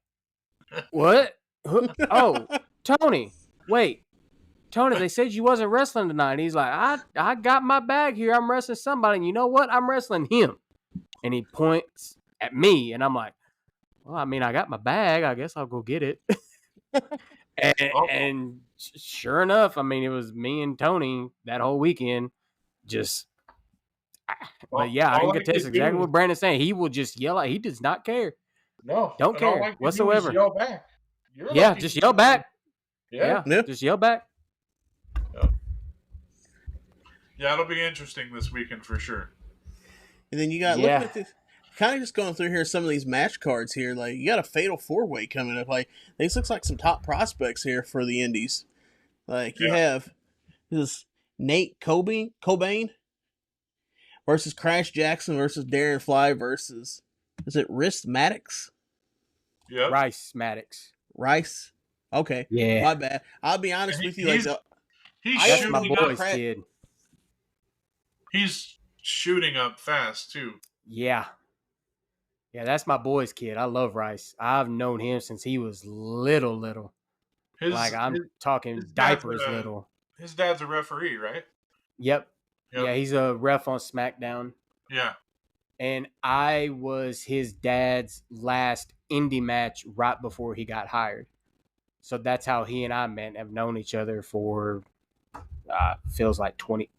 "What? Oh, Tony. Wait, Tony, they said you wasn't wrestling tonight." And he's like, I got my bag here. I'm wrestling somebody. And you know what? I'm wrestling him. And he points at me. And I'm like, well, I mean, I got my bag. I guess I'll go get it. and sure enough, I mean, it was me and Tony that whole weekend. But yeah, I can contest exactly what Brandon's saying. He will just yell out. He does not care. No. Don't care whatsoever. Yell back. Yeah, just yell back. Yeah. Just yell back. Yeah, it'll be interesting this weekend for sure. And then you got looking at this, kind of just going through here some of these match cards here. Like, you got a fatal 4-way coming up. Like, this looks like some top prospects here for the Indies. Like, you have this Nate Cobain versus Crash Jackson versus Darren Fly versus, is it Riss Maddox? Yeah. Rice Maddox. Rice. Okay. Yeah. My bad. I'll be honest with you. He's my boy's kid. He's shooting up fast too. Yeah. Yeah, that's my boy's kid. I love Rice. I've known him since he was little. Like I'm talking his dad's diapers little. His dad's a referee, right? Yep. Yeah, he's a ref on SmackDown. Yeah. And I was his dad's last indie match right before he got hired. So that's how he and I met and have known each other for feels like 20.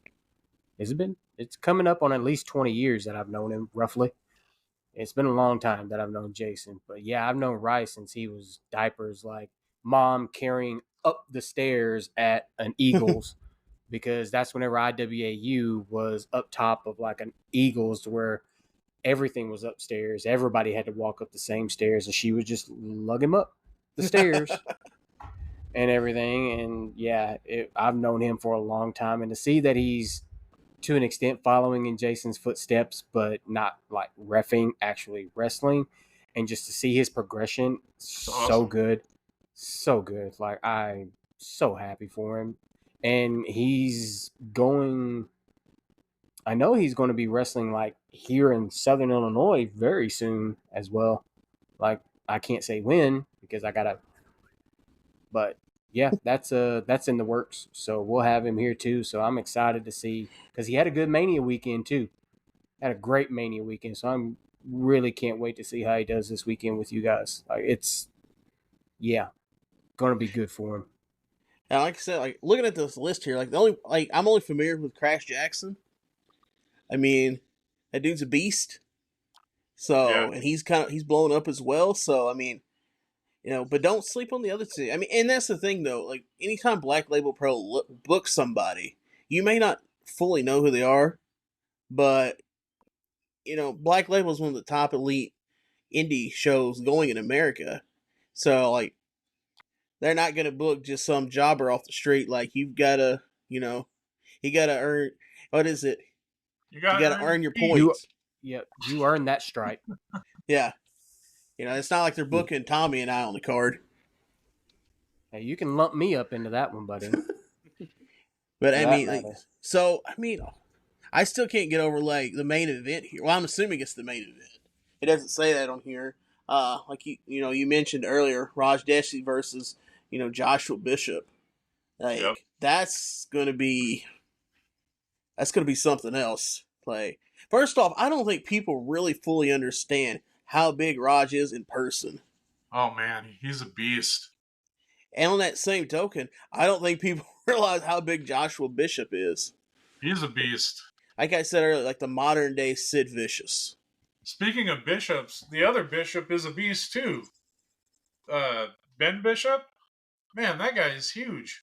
Has it been? It's coming up on at least 20 years that I've known him, roughly. It's been a long time that I've known Jason. But yeah, I've known Rice since he was diapers, like mom carrying up the stairs at an Eagles, because that's whenever IWAU was up top of like an Eagles where everything was upstairs. Everybody had to walk up the same stairs, and she would just lug him up the stairs and everything. And yeah, I've known him for a long time. And to see that he's to an extent following in Jason's footsteps, but not like reffing, actually wrestling, and just to see his progression, so good. Like I'm so happy for him. And I know he's going to be wrestling like here in Southern Illinois very soon as well. Like I can't say when because but yeah, that's in the works. So we'll have him here too. So I'm excited to see because he had a good Mania weekend too. Had a great Mania weekend. So I'm really can't wait to see how he does this weekend with you guys. Like it's gonna be good for him. And like I said, like looking at this list here, I'm only familiar with Crash Jackson. I mean, that dude's a beast. So and he's blown up as well. So I mean, but don't sleep on the other two. I mean, and that's the thing though. Like anytime Black Label Pro books somebody, you may not fully know who they are, but Black Label is one of the top elite indie shows going in America. So like, they're not going to book just some jobber off the street. Like you've got to, you got to earn. What is it? You got to earn your points. You earn that stripe. Yeah. It's not like they're booking Tommy and I on the card. Hey, you can lump me up into that one, buddy. But I mean, I still can't get over like the main event here. Well, I'm assuming it's the main event. It doesn't say that on here. Like you mentioned earlier, Raj Desi versus Joshua Bishop. Like that's gonna be something else. Like first off, I don't think people really fully understand how big Raj is in person. Oh man, he's a beast. And on that same token, I don't think people realize how big Joshua Bishop is. He's a beast. Like I said earlier, like the modern day Sid Vicious. Speaking of bishops, the other bishop is a beast too. Ben Bishop? Man, that guy is huge.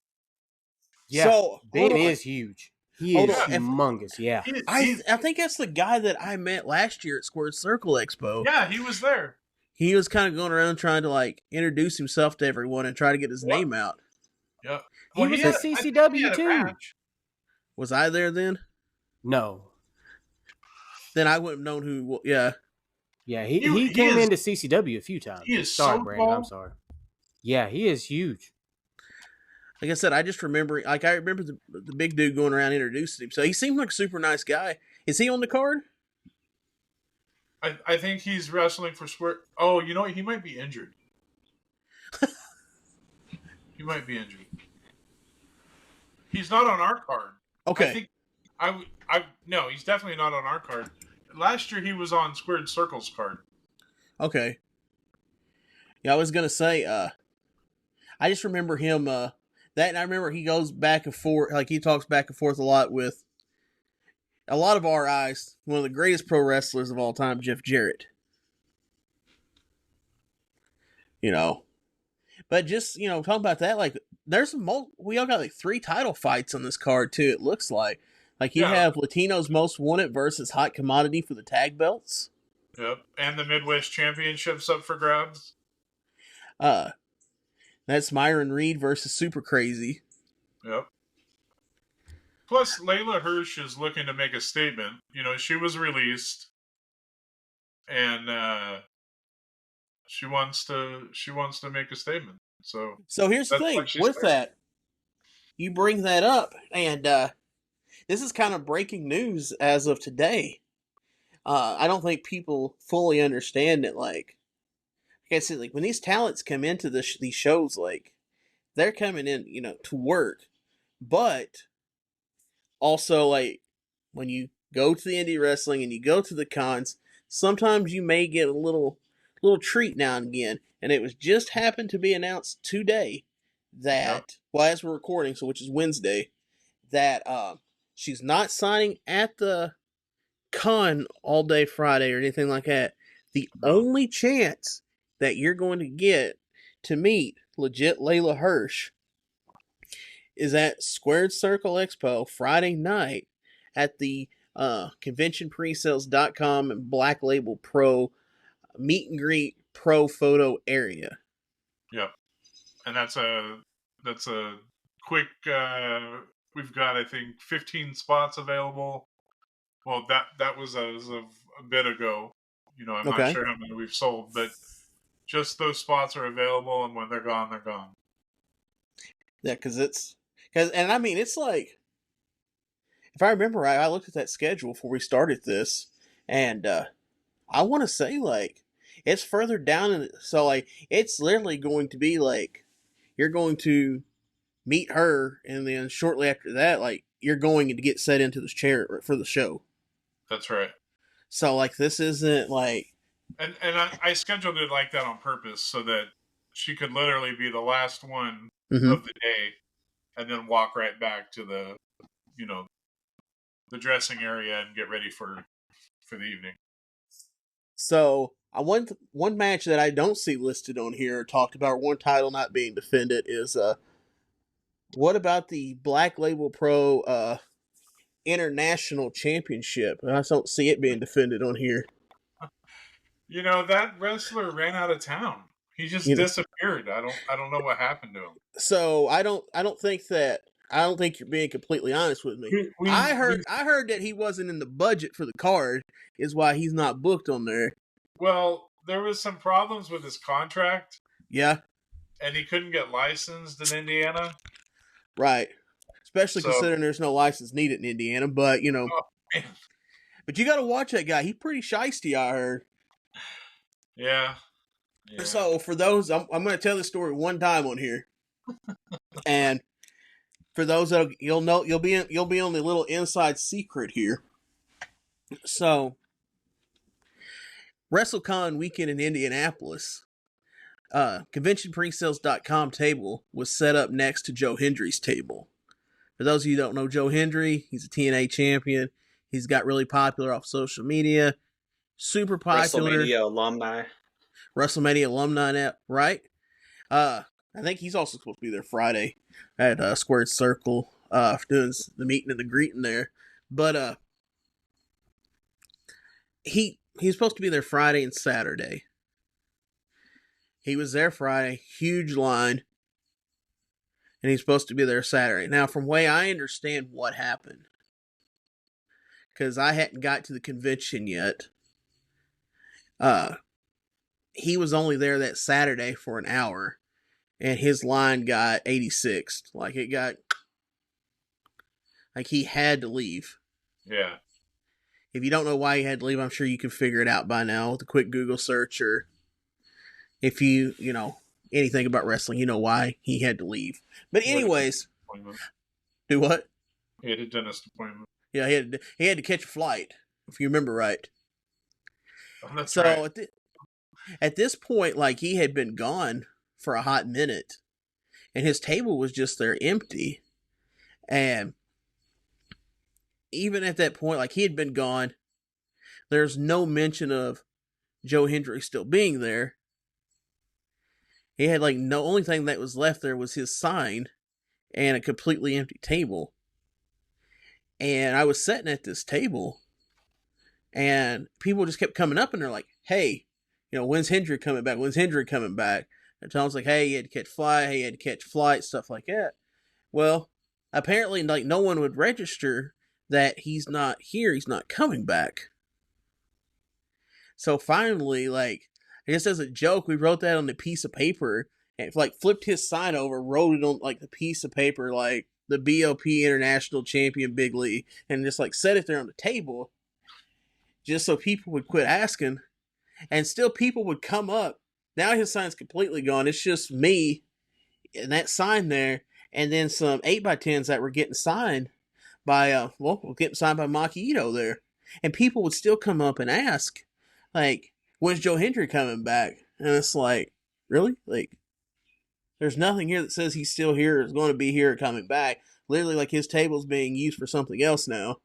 Yeah, so, Ben is huge. He is humongous, yeah. I think that's the guy that I met last year at Square Circle Expo. Yeah, he was there. He was kind of going around trying to like introduce himself to everyone and try to get his name out. Yeah. Well, he was at CCW too. Was I there then? No. Then I wouldn't have known who. Yeah. Yeah, he came into CCW a few times. He is sorry, so Brandon. tall. I'm sorry. Yeah, he is huge. Like I said, I just remember, I remember the big dude going around introducing him. So he seemed like a super nice guy. Is he on the card? I think he's wrestling for Square. Oh, you know what? He might be injured. He might be injured. He's not on our card. Okay. No, he's definitely not on our card. Last year he was on Squared Circle's card. Okay. Yeah, I was gonna say, I just remember him, that, and I remember he goes back and forth, like he talks back and forth a lot with a lot of our eyes, one of the greatest pro wrestlers of all time, Jeff Jarrett. But just, talking about that, like, there's we all got like 3 title fights on this card too, it looks like. Like, you have Latino's Most Wanted versus Hot Commodity for the tag belts. Yep, and the Midwest Championships up for grabs. That's Myron Reed versus Super Crazy. Yep. Plus, Layla Hirsch is looking to make a statement. She was released, and she wants to make a statement. So here's the thing with that. You bring that up, and this is kind of breaking news as of today. I don't think people fully understand that. Like I said, like when these talents come into these shows, like they're coming in, to work, but also like when you go to the indie wrestling and you go to the cons, sometimes you may get a little treat now and again. And it was just happened to be announced today that, well, as we're recording, so which is Wednesday, that she's not signing at the con all day Friday or anything like that. The only chance that you're going to get to meet legit Layla Hirsch is at Square Circle Expo Friday night at the conventionpresales.com and Black Label Pro meet and greet pro photo area. Yep. And that's a quick we've got, I think, 15 spots available. Well, that was as of a bit ago. I'm not sure how many we've sold, but just those spots are available, and when they're gone, they're gone. Yeah, and I mean, it's like, if I remember right, I looked at that schedule before we started this, and I want to say, like, it's further down, so, like, it's literally going to be, like, you're going to meet her, and then shortly after that, like, you're going to get set into this chair for the show. That's right. So, like, this isn't, like... And I scheduled it like that on purpose so that she could literally be the last one of the day and then walk right back to the dressing area and get ready for the evening. So, one match that I don't see listed on here, or talked about, one title not being defended, is what about the Black Label Pro International Championship? I don't see it being defended on here. That wrestler ran out of town. He just disappeared. I don't know what happened to him. So I don't think you're being completely honest with me. I heard that he wasn't in the budget for the card, is why he's not booked on there. Well, there was some problems with his contract. Yeah. And he couldn't get licensed in Indiana. Right. Especially considering there's no license needed in Indiana, but but you got to watch that guy. He's pretty shiesty, I heard. Yeah. So for those, I'm going to tell this story one time on here, and for those that you'll be on the little inside secret here. So, WrestleCon weekend in Indianapolis, conventionpresales.com table was set up next to Joe Hendry's table. For those of you who don't know Joe Hendry, he's a TNA champion. He's got really popular off social media. Super popular. WrestleMania alumni, right? I think he's also supposed to be there Friday at Square Circle, doing the meeting and the greeting there. But he's supposed to be there Friday and Saturday. He was there Friday, huge line, and he's supposed to be there Saturday. Now, from the way I understand what happened, because I hadn't got to the convention yet, he was only there that Saturday for an hour, and his line got 86th. Like, he had to leave. Yeah. If you don't know why he had to leave, I'm sure you can figure it out by now with a quick Google search, or if you know anything about wrestling, you know why he had to leave. But anyways, do what? He had a dentist appointment. Yeah, he had to catch a flight, if you remember right. Oh, that's right. At this point, like, he had been gone for a hot minute, and his table was just there empty. And even at that point, like, he had been gone, there's no mention of Joe Hendry still being there. He had, like, no only thing that was left there was his sign and a completely empty table. And I was sitting at this table, and people just kept coming up, and they're like, hey, when's Hendry coming back? When's Hendry coming back? And Tom's like, hey, he had to catch flight, stuff like that. Well, apparently, like, no one would register that he's not here, he's not coming back. So finally, like, I guess as a joke, we wrote that on the piece of paper, and like flipped his sign over, wrote it on like the piece of paper, like the BOP International Champion Big Lee, and just like set it there on the table. just so people would quit asking, and still people would come up. Now his sign's completely gone. It's just me and that sign there, and then some 8x10s that were getting signed by getting signed by Maki there. And people would still come up and ask, like, when's Joe Hendry coming back? And it's like, really? Like, there's nothing here that says he's still here, is going to be here, coming back. Literally, like, his table's being used for something else now.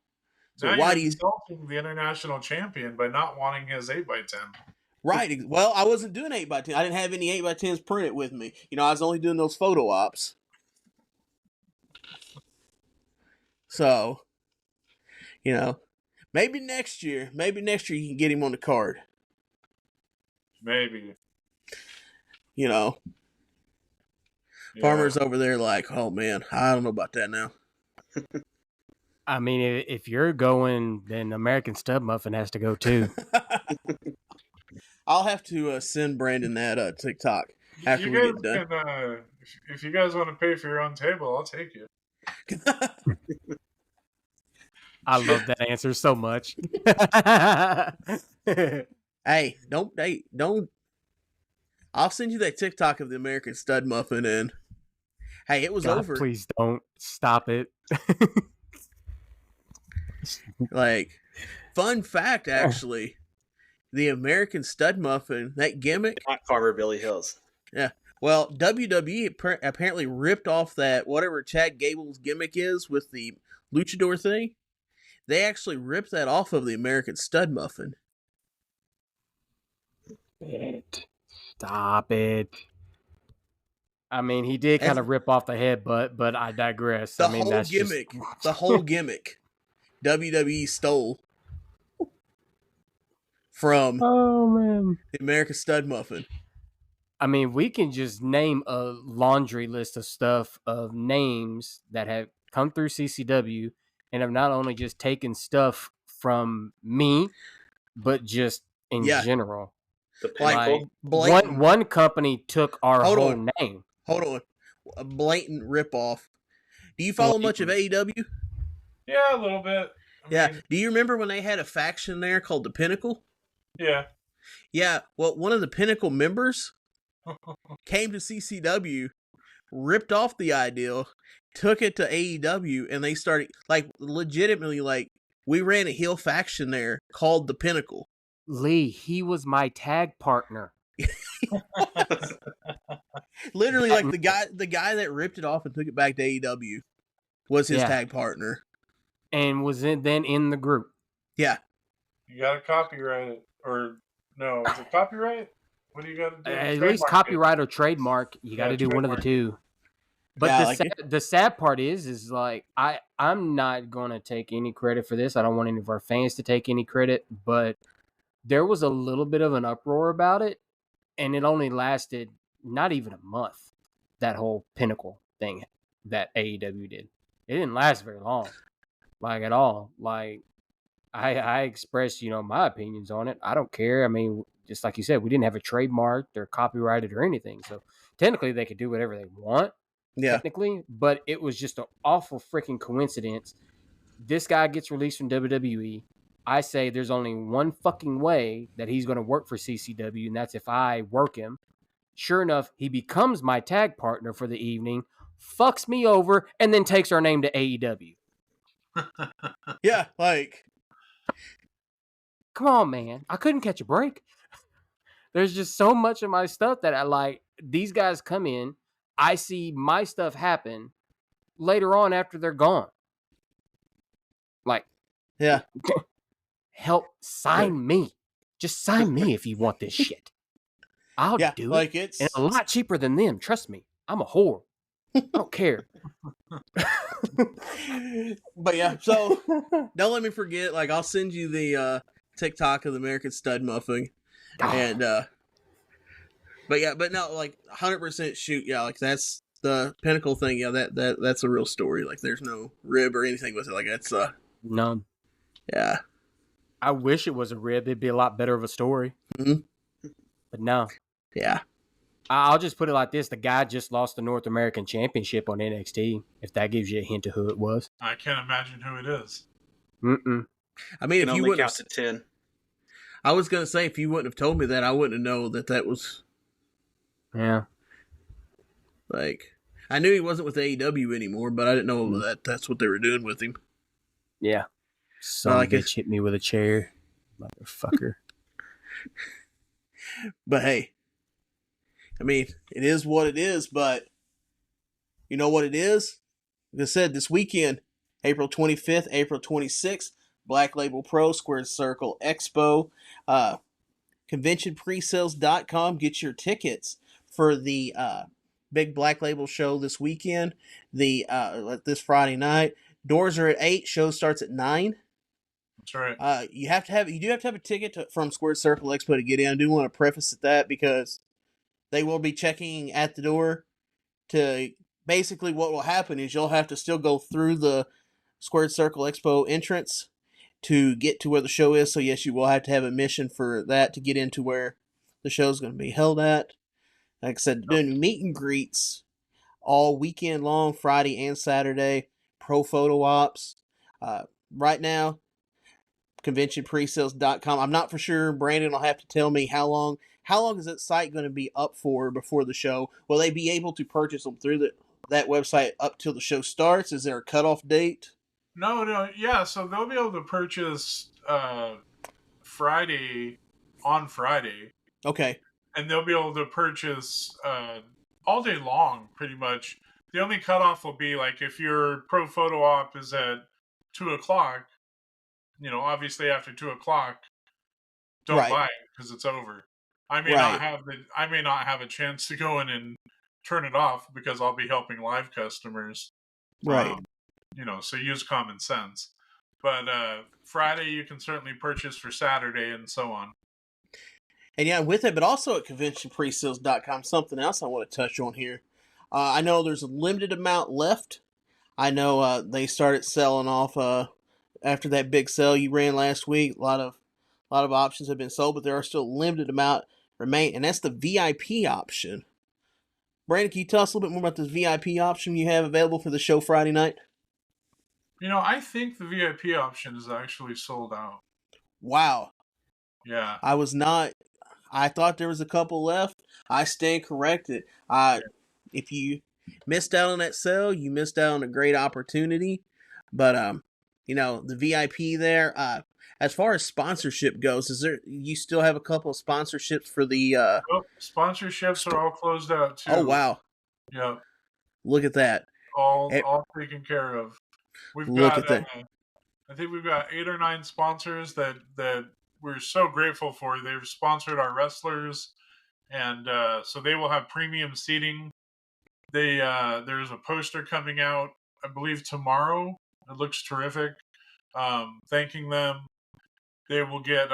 So now why you're insulting the international champion by not wanting his 8x10? Right. Well, I wasn't doing 8x10. I didn't have any 8x10s printed with me. I was only doing those photo ops. So, maybe next year you can get him on the card. Maybe. Farmers over there like, oh man, I don't know about that now. I mean, if you're going, then American Stud Muffin has to go too. I'll have to send Brandon that TikTok after we get done. If you guys want to pay for your own table, I'll take you. I love that answer so much. Hey, don't. I'll send you that TikTok of the American Stud Muffin, and hey, it was God, over. Please don't stop it. Like, fun fact, actually, the American Stud Muffin, that gimmick, not Farmer Billy Hills. Yeah. Well, WWE apparently ripped off that whatever Chad Gable's gimmick is with the luchador thing. They actually ripped that off of the American Stud Muffin. Stop it. I mean, he did kind of rip off the head, but I digress. The whole gimmick, WWE stole from the American Stud Muffin. I mean, we can just name a laundry list of stuff, of names that have come through CCW and have not only just taken stuff from me, but just in general. The Pinnacle. Like, one company took our whole name. Hold on. A blatant ripoff. Do you follow much of AEW? Yeah, a little bit. I mean, do you remember when they had a faction there called the Pinnacle? Yeah. Yeah, well, one of the Pinnacle members came to CCW, ripped off the idea, took it to AEW, and they started, like, legitimately, like, we ran a heel faction there called the Pinnacle. Lee, he was my tag partner. Literally, like, the guy that ripped it off and took it back to AEW was his tag partner. And was then in the group. Yeah. You gotta copyright it. Or, no, is it copyright? What do you gotta do? At least copyright or trademark. You gotta do one of the two. But the sad part is like, I'm not gonna take any credit for this. I don't want any of our fans to take any credit, but there was a little bit of an uproar about it, and it only lasted not even a month, that whole Pinnacle thing that AEW did. It didn't last very long, like, at all. Like, I expressed, my opinions on it. I don't care. I mean, just like you said, we didn't have a trademark or copyrighted or anything. So technically they could do whatever they want. Yeah. Technically, but it was just an awful freaking coincidence. This guy gets released from WWE. I say there's only one fucking way that he's going to work for CCW, and that's if I work him. Sure enough, he becomes my tag partner for the evening, fucks me over, and then takes our name to AEW. Yeah, like... Come on, man. I couldn't catch a break. There's just so much of my stuff that I like. These guys come in, I see my stuff happen later on after they're gone. Like, yeah. Help sign me. Just sign me if you want this shit. I'll do it. And a lot cheaper than them. Trust me. I'm a whore. I don't care. But yeah, so don't let me forget. Like, I'll send you the TikTok of the American Stud Muffin. And but no, like 100% shoot. Yeah, like that's the Pinnacle thing. Yeah, that's a real story. Like, there's no rib or anything with it. Like, that's none. Yeah. I wish it was a rib. It'd be a lot better of a story. Mm-hmm. But no. Yeah. I'll just put it like this. The guy just lost the North American Championship on NXT, if that gives you a hint of who it was. I can't imagine who it is. Mm-mm. I mean, if you wouldn't count to 10. I was gonna say, if you wouldn't have told me that, I wouldn't have known that was. Yeah. Like, I knew he wasn't with AEW anymore, but I didn't know that's what they were doing with him. Yeah. Some like bitch hit me with a chair. Motherfucker. But hey, I mean, it is what it is, but you know what it is? Like I said, this weekend, April 25th, April 26th, Black Label Pro, Square Circle Expo, conventionpresales.com. Get your tickets for the big Black Label show this weekend, this Friday night. Doors are at 8, show starts at 9. That's right. You do have to have a ticket from Square Circle Expo to get in. I do want to preface that because they will be checking at the door. To basically, what will happen is you'll have to still go through the Square Circle Expo entrance to get to where the show is. So yes, you will have to have admission for that to get into where the show is going to be held at. Like I said, doing meet and greets all weekend long, Friday and Saturday. Pro photo ops. Right now, conventionpresales.com. I'm not for sure. Brandon will have to tell me how long is that site going to be up for before the show. Will they be able to purchase them through that website up till the show starts? Is there a cutoff date? No, yeah. So they'll be able to purchase on Friday, Okay. and they'll be able to purchase all day long, pretty much. The only cutoff will be like if your pro photo op is at 2:00. Obviously after 2:00, don't buy it because it's over. I may not have a chance to go in and turn it off because I'll be helping live customers. Right. So use common sense. But Friday you can certainly purchase for Saturday and so on. And yeah, with it, but also at conventionpresales.com, something else I want to touch on here. I know there's a limited amount left. I know they started selling off after that big sale you ran last week. A lot of options have been sold, but there are still a limited amount remain, and that's the VIP option. Brandon, can you tell us a little bit more about this VIP option you have available for the show Friday night? I think the VIP option is actually sold out. Wow. Yeah. I thought there was a couple left. I stand corrected. If you missed out on that sale, you missed out on a great opportunity. But the VIP there, as far as sponsorship goes, you still have a couple of sponsorships for the sponsorships are all closed out too. Oh wow. Yeah. Look at that. All taken care of. I think we've got 8 or 9 sponsors that we're so grateful for. They've sponsored our wrestlers, and so they will have premium seating. There's a poster coming out, I believe, tomorrow. It looks terrific. Thanking them. They will get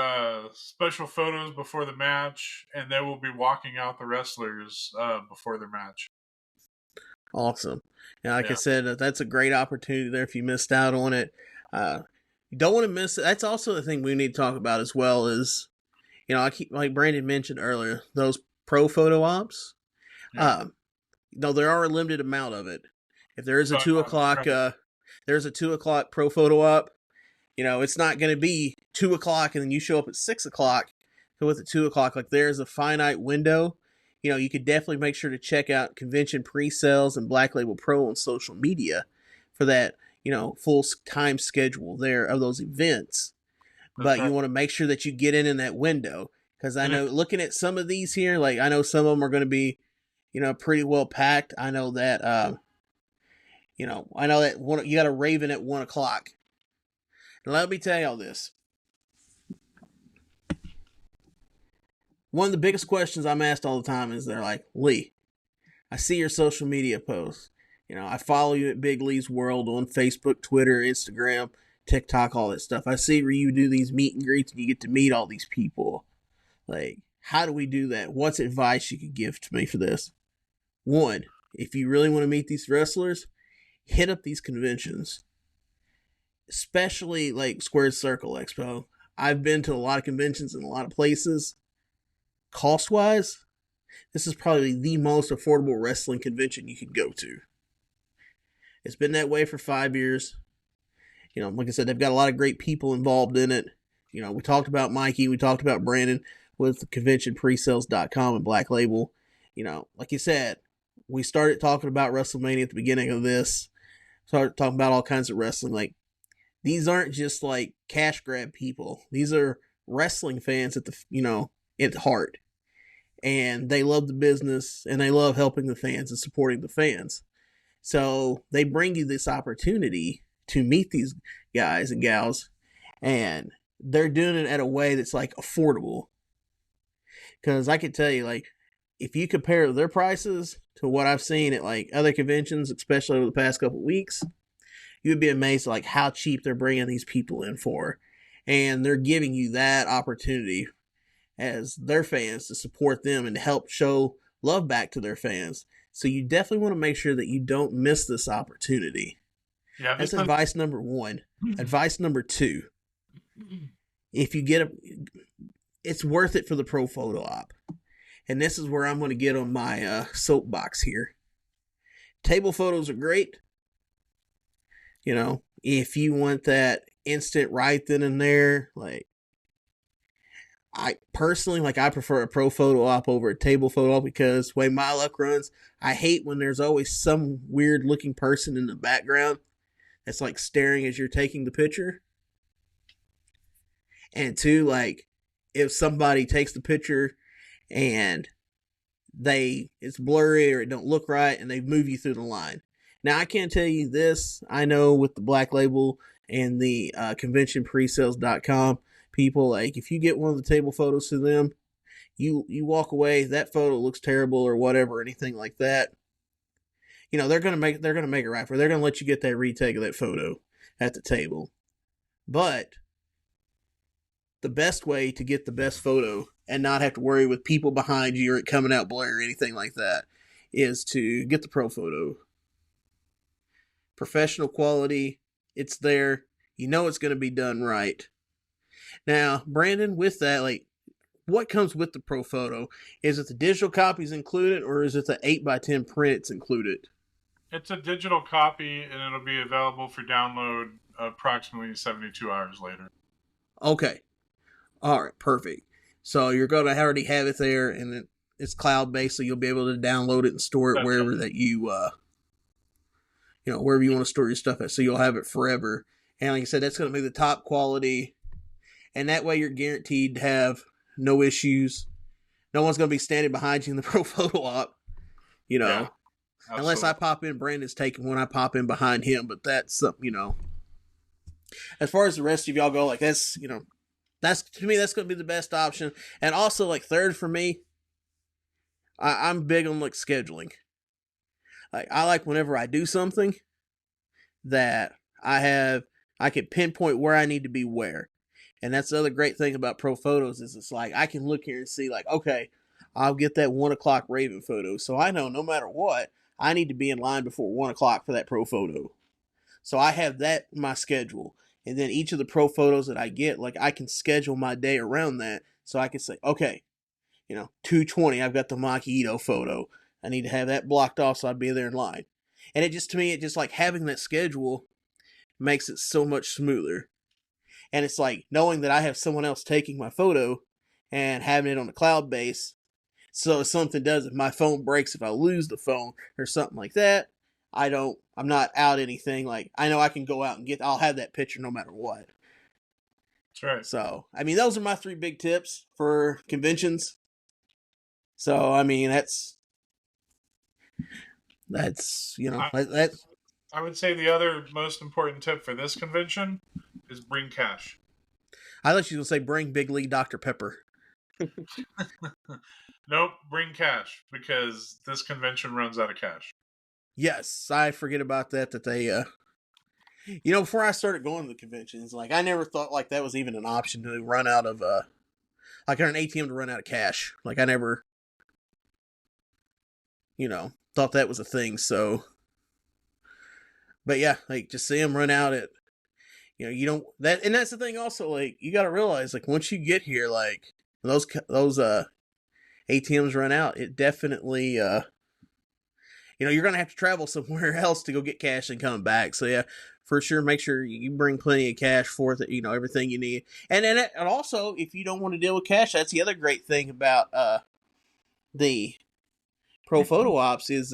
special photos before the match, and they will be walking out the wrestlers before their match. Awesome. And I said, that's a great opportunity there if you missed out on it. You don't want to miss it. That's also the thing we need to talk about as well is, like Brandon mentioned earlier, those pro photo ops. Yeah. There are a limited amount of it. If there is a 2:00, there's a 2:00 pro photo op. It's not going to be 2:00 and then you show up at 6:00. So with the 2:00, like there's a finite window. You could definitely make sure to check out Convention Pre-Sales and Black Label Pro on social media for that, full time schedule there of those events. But you want to make sure that you get in that window. Because I know looking at some of these here, like I know some of them are going to be, pretty well packed. I know that, you got a Raven at 1:00. And let me tell y'all this. One of the biggest questions I'm asked all the time is they're like, Lee, I see your social media posts. I follow you at Big Lee's World on Facebook, Twitter, Instagram, TikTok, all that stuff. I see where you do these meet and greets and you get to meet all these people. Like, how do we do that? What's advice you could give to me for this? One, if you really want to meet these wrestlers, hit up these conventions. Especially like Square Circle Expo. I've been to a lot of conventions in a lot of places. Cost-wise, this is probably the most affordable wrestling convention you could go to. It's been that way for 5 years. Like I said, they've got a lot of great people involved in it. we talked about Mikey, we talked about Brandon with conventionpresales.com and Black Label. Like you said, we started talking about WrestleMania at the beginning of this. Started talking about all kinds of wrestling. Like, these aren't just like cash grab people. These are wrestling fans at heart. And they love the business and they love helping the fans and supporting the fans. So they bring you this opportunity to meet these guys and gals, and they're doing it at a way that's like affordable. Because I can tell you, like, if you compare their prices to what I've seen at like other conventions, especially over the past couple of weeks, you would be amazed at like how cheap they're bringing these people in for. And they're giving you that opportunity as their fans to support them and help show love back to their fans. So you definitely want to make sure that you don't miss this opportunity. Yeah, that's advice number 1. Advice number 2. If you get it's worth it for the pro photo op. And this is where I'm going to get on my soapbox here. Table photos are great. If you want that instant right then and there, like, I personally, I prefer a pro photo op over a table photo op because the way my luck runs, I hate when there's always some weird looking person in the background that's like staring as you're taking the picture. And 2, like, if somebody takes the picture and it's blurry or it don't look right and they move you through the line. Now, I can't tell you this. I know with the Black Label and the conventionpresales.com people, like, if you get one of the table photos to them, you walk away, that photo looks terrible or whatever, anything like that. They're gonna make it right for. They're gonna let you get that retake of that photo at the table. But the best way to get the best photo and not have to worry with people behind you or it coming out blurry or anything like that is to get the pro photo. Professional quality, it's there. It's going to be done right. Now, Brandon, with that, like, what comes with the pro photo? Is it the digital copies included, or is it the 8x10 prints included? It's a digital copy, and it'll be available for download approximately 72 hours later. Okay. All right, perfect. So you're going to already have it there, and it's cloud-based, so you'll be able to download it and store it wherever that you, wherever you want to store your stuff at. So you'll have it forever. And like I said, that's going to be the top quality. And that way you're guaranteed to have no issues. No one's going to be standing behind you in the pro photo op, Yeah, unless I pop in, Brandon's taking one, I pop in behind him. But that's something, As far as the rest of y'all go, like, that's, to me, that's going to be the best option. And also, like, third for me, I'm big on, like, scheduling. Like, I like whenever I do something that I can pinpoint where I need to be where. And that's the other great thing about pro photos is it's like I can look here and see, like, okay, I'll get that 1 o'clock Raven photo. So I know no matter what, I need to be in line before 1 o'clock for that pro photo. So I have that in my schedule. And then each of the pro photos that I get, like, I can schedule my day around that. So I can say, okay, 2:20, I've got the Maki photo. I need to have that blocked off so I'd be there in line. And it just, to me, like having that schedule makes it so much smoother. And it's like knowing that I have someone else taking my photo and having it on the cloud base. So if something does, if my phone breaks, if I lose the phone or something like that, I'm not out anything. Like, I know I can go out and I'll have that picture no matter what. That's right. So, I mean, those are my 3 big tips for conventions. So, I mean, that's I would say the other most important tip for this convention is bring cash. I thought you were going to say bring Big League Dr. Pepper. Nope, bring cash because this convention runs out of cash. Yes, I forget about that they before I started going to the conventions, like, I never thought like that was even an option to run out of like an ATM to run out of cash. Like, I never thought that was a thing. So, but yeah, like, just see them run out at, you don't that, and that's the thing also, like, you got to realize, like, once you get here, like, those ATMs run out, it definitely, you're going to have to travel somewhere else to go get cash and come back. So yeah, for sure make sure you bring plenty of cash for it, everything you need. And also, if you don't want to deal with cash, that's the other great thing about the pro photo ops is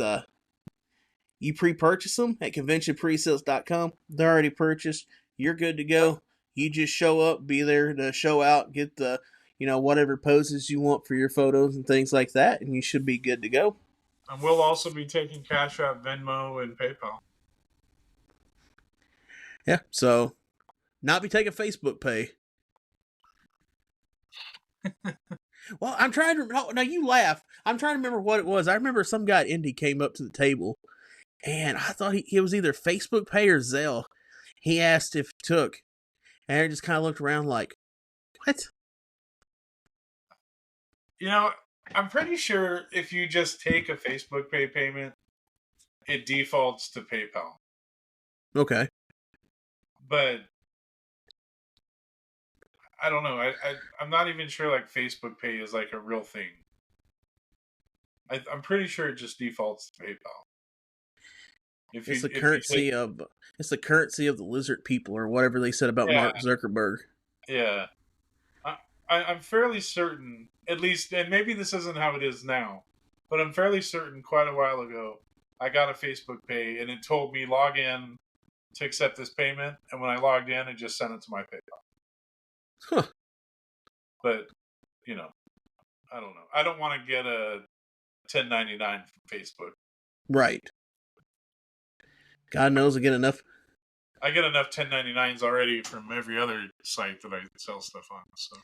you pre-purchase them at conventionpresales.com. They're already purchased. You're good to go. You just show up, be there to show out, get the whatever poses you want for your photos and things like that, and you should be good to go. And we'll also be taking Cash App, Venmo, and PayPal. Yeah, so not be taking Facebook Pay. Well, I'm trying to. Now you laugh. I'm trying to remember what it was. I remember some guy at Indy came up to the table, and I thought it was either Facebook Pay or Zelle. He asked if it took, and I just kind of looked around like, what? I'm pretty sure if you just take a Facebook Pay payment, it defaults to PayPal. Okay. But I don't know. I'm not even sure like Facebook Pay is like a real thing. I'm pretty sure it just defaults to PayPal. It's the currency of the lizard people, or whatever they said about Mark Zuckerberg. Yeah. I'm fairly certain, at least, and maybe this isn't how it is now, but I'm fairly certain quite a while ago, I got a Facebook Pay and it told me log in to accept this payment, and when I logged in, it just sent it to my PayPal. Huh. But, I don't know. I don't want to get a 1099 from Facebook. Right. God knows I get enough 1099s already from every other site that I sell stuff on. So.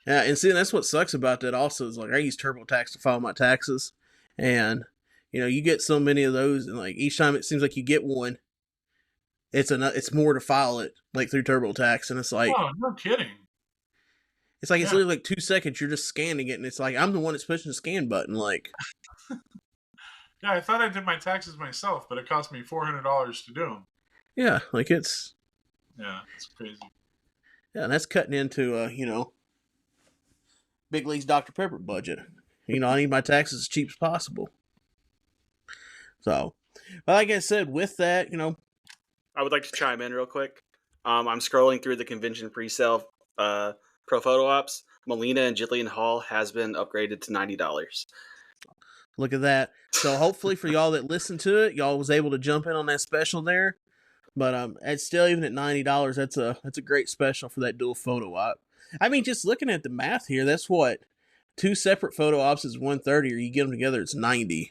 Yeah, and see, that's what sucks about that also is like I use TurboTax to file my taxes, and you get so many of those, and like each time it seems like you get one, it's more to file it like through TurboTax, and it's like, oh, no kidding. It's like it's literally like 2 seconds. You're just scanning it, and it's like I'm the one that's pushing the scan button. Like, yeah, I thought I did my taxes myself, but it cost me $400 to do them. Yeah, like it's crazy. Yeah, and that's cutting into Big League's Dr. Pepper budget. I need my taxes as cheap as possible. So, but like I said, with that, I would like to chime in real quick. I'm scrolling through the convention pre-sale pro photo ops. Molina and Jillian Hall has been upgraded to $90. Look at that. So hopefully for y'all that listened to it, y'all was able to jump in on that special there. But it's still, even at $90, that's a great special for that dual photo op. I mean, just looking at the math here, that's what 2 separate photo ops is $130, or you get them together, it's $90.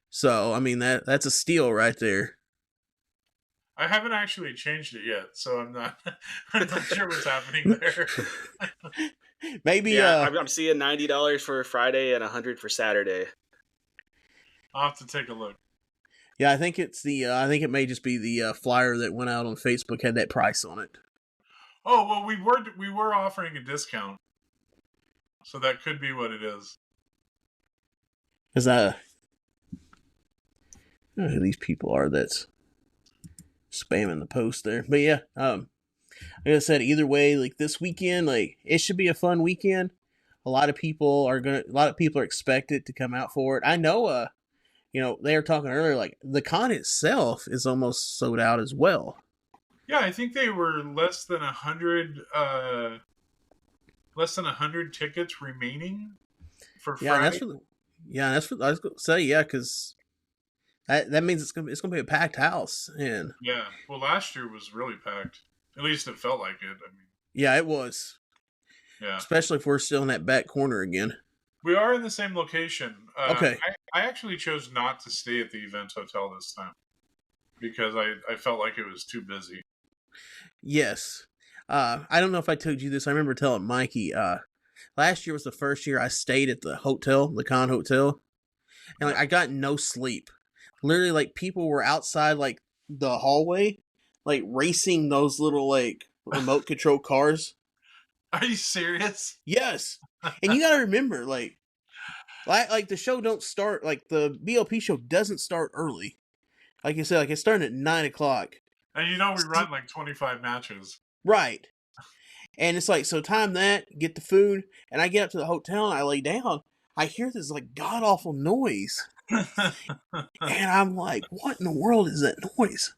So I mean that's a steal right there. I haven't actually changed it yet, so I'm not sure what's happening there. Maybe I'm seeing $90 for Friday and $100 for Saturday. I'll have to take a look. Yeah, I think it's I think it may just be the flyer that went out on Facebook had that price on it. Oh well, we were offering a discount, so that could be what it is. Because I don't know who these people are that's spamming the post there, but yeah, like I said, either way, like this weekend, like it should be a fun weekend. A lot of people are expected to come out for it. I know, they were talking earlier, like the con itself is almost sold out as well. Yeah, I think they were less than 100 tickets remaining for Friday. That's what I was going to say. Because that means it's gonna be a packed house. And yeah, well, last year was really packed. At least it felt like it. I mean, yeah, it was. Yeah, especially if we're still in that back corner again. We are in the same location. Okay. I actually chose not to stay at the event hotel this time because I felt like it was too busy. Yes. I don't know if I told you this. I remember telling Mikey, last year was the first year I stayed at the hotel, the Con Hotel, and like I got no sleep. Literally, like people were outside like the hallway, like racing those little like remote control cars. Are you serious? Yes. And you got to remember, like the show don't start, like the BLP show doesn't start early. Like you said, like it's starting at 9:00. And we run like 25 matches. Right. And it's like, so time that, get the food, and I get up to the hotel and I lay down. I hear this like god awful noise. And I'm like, what in the world is that noise?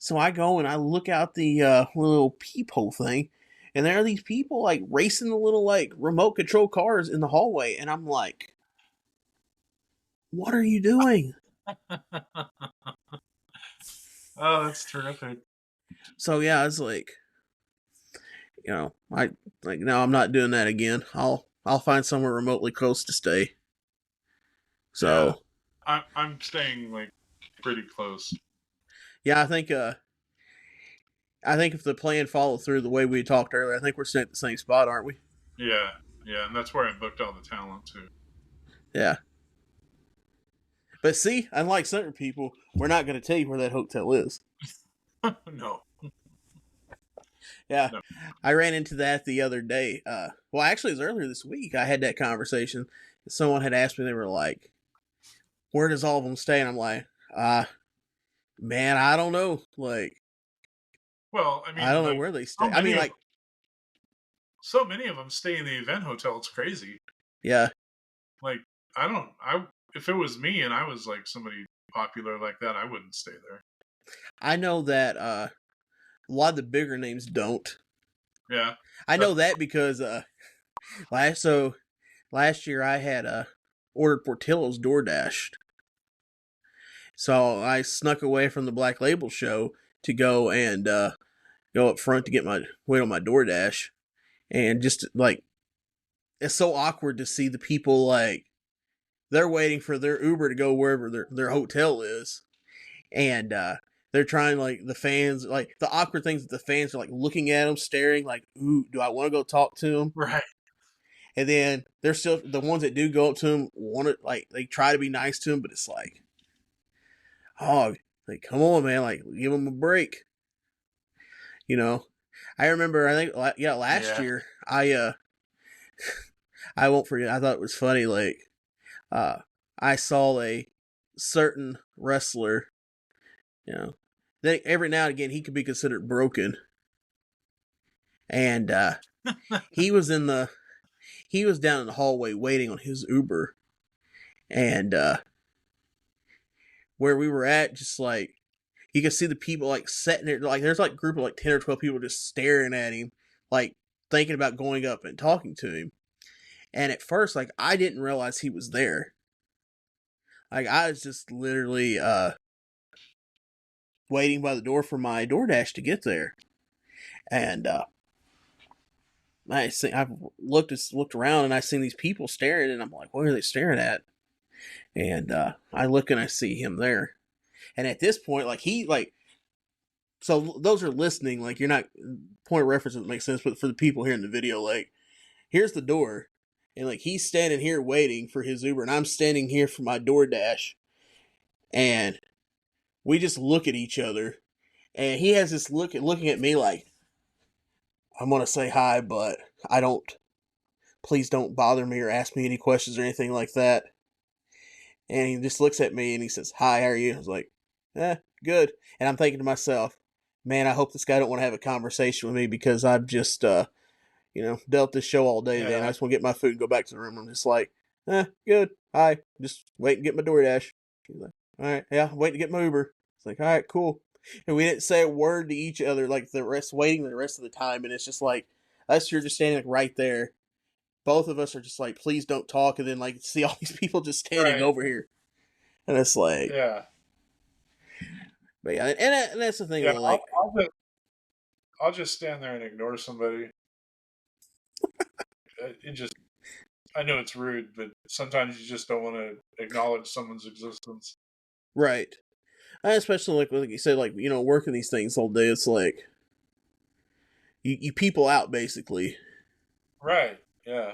So I go and I look out the little peephole thing, and there are these people like racing the little like remote control cars in the hallway, and I'm like, "What are you doing?" Oh, that's terrific. So yeah, it's like, I like no, I'm not doing that again. I'll find somewhere remotely close to stay. So I'm staying like pretty close. yeah, I think if the plan followed through the way we talked earlier, I think we're staying at the same spot, aren't we? Yeah, and that's where I booked all the talent too. Yeah. But see, unlike certain people, we're not going to tell you where that hotel is. No. Yeah, No. I ran into that the other day. Well, actually, it was earlier this week. I had that conversation. Someone had asked me, they were like, "Where does all of them stay?" And I'm like, man, I don't know. Like, Well, I mean, I don't know like, where they stay. I mean, like, so many of them stay in the event hotel. It's crazy. yeah. Like, if it was me and I was like somebody popular like that, I wouldn't stay there. I know that a lot of the bigger names don't. Yeah. I know that because last year I had ordered Portillo's DoorDashed. So I snuck away from the Black Label show to go and go up front to get my wait on my DoorDash, and just like it's so awkward to see the people like they're waiting for their Uber to go wherever their hotel is, and they're trying like the fans like the awkward things that the fans are like looking at them, staring like, ooh, do I want to go talk to them? Right. And then they're still the ones that do go up to him want to like they try to be nice to him, but it's like, oh, like come on, man, like give him a break. I remember I think last year I won't forget. I thought it was funny. Like I saw a certain wrestler, that every now and again he could be considered broken, and he was down in the hallway waiting on his Uber, and where we were at, just like you could see the people like sitting there, like there's like a group of like 10 or 12 people just staring at him, like thinking about going up and talking to him. And at first, like I didn't realize he was there. Like I was just literally waiting by the door for my DoorDash to get there, and I've looked around and I seen these people staring, and I'm like, what are they staring at? And I look and I see him there, and at this point, like so those are listening, like you're not point of reference doesn't make sense, but for the people here in the video, like here's the door, and like he's standing here waiting for his Uber, and I'm standing here for my DoorDash, and we just look at each other, and he has this looking at me like, I'm gonna say hi, but I don't. Please don't bother me or ask me any questions or anything like that. And he just looks at me and he says, "Hi, how are you?" I was like, good. And I'm thinking to myself, man, I hope this guy don't want to have a conversation with me because I've just, dealt this show all day, Yeah. man. I just want to get my food and go back to the room. I'm just like, good. Hi. Just wait and get my DoorDash. He's like, all right, yeah, wait to get my Uber. It's like, all right, cool. And we didn't say a word to each other, like waiting the rest of the time. And it's just like, us, you're just standing like right there. Both of us are just like, please don't talk. And then like see all these people just standing over here. And it's like, yeah. But yeah, and that's the thing. Yeah, Like, I'll just stand there and ignore somebody. I know it's rude, but sometimes you just don't want to acknowledge someone's existence. Right. Especially like you said, like, working these things all day, it's like you people out basically. Right. Yeah.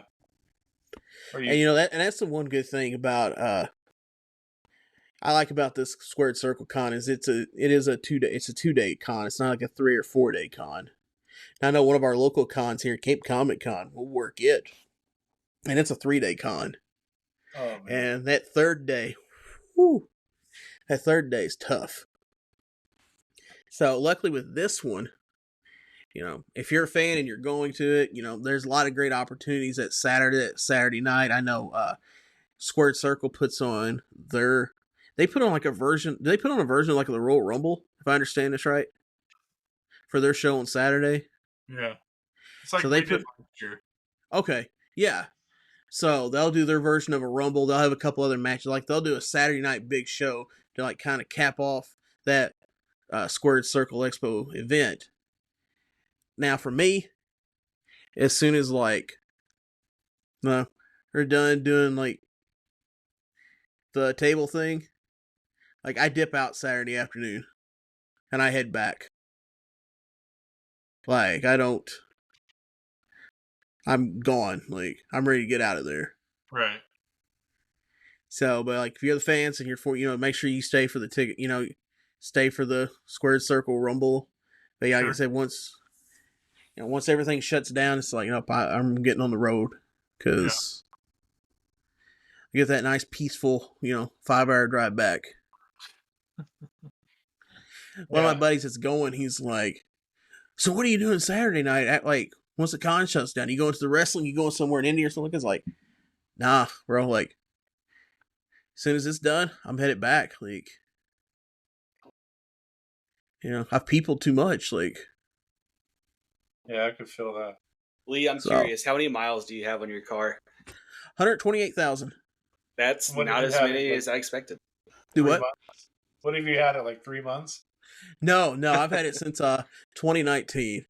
And that's the one good thing about I like about this Squared Circle Con is it's a 2-day con. It's not like a 3 or 4-day con. Now, I know one of our local cons here, Cape Comic Con, will work it, and it's a 3-day con. Oh, man. And that third day is tough. So luckily with this one, if you're a fan and you're going to it, there's a lot of great opportunities that Saturday night. I know Squared Circle puts on they put on like a version. Did they put on a version like of the Royal Rumble? If I understand this right, for their show on Saturday. Yeah, it's like So they we did put last year. okay, yeah. So they'll do their version of a Rumble. They'll have a couple other matches. Like they'll do a Saturday night big show to like kind of cap off that Square Circle Expo event. Now for me, as soon as like no, they're done doing like the table thing, like I dip out Saturday afternoon and I head back. Like I'm gone. Like I'm ready to get out of there. Right. So, but like if you're the fans and you're for, make sure you stay for the ticket. Stay for the Squared Circle Rumble. But yeah, like I said, once everything shuts down, it's like, I'm getting on the road because I get that nice peaceful, 5-hour drive back. One of my buddies that's going, he's like, so what are you doing Saturday night? Like, once the con shuts down, you going to the wrestling? You going somewhere in India or something? It's like, nah, bro. Like, as soon as it's done, I'm headed back. Like, I've peopled too much. Like, yeah, I could feel that. Lee, I'm curious. How many miles do you have on your car? 128,000. That's not as many as I expected. Do what? Months? What have you had it like 3 months? No, I've had it since 2019.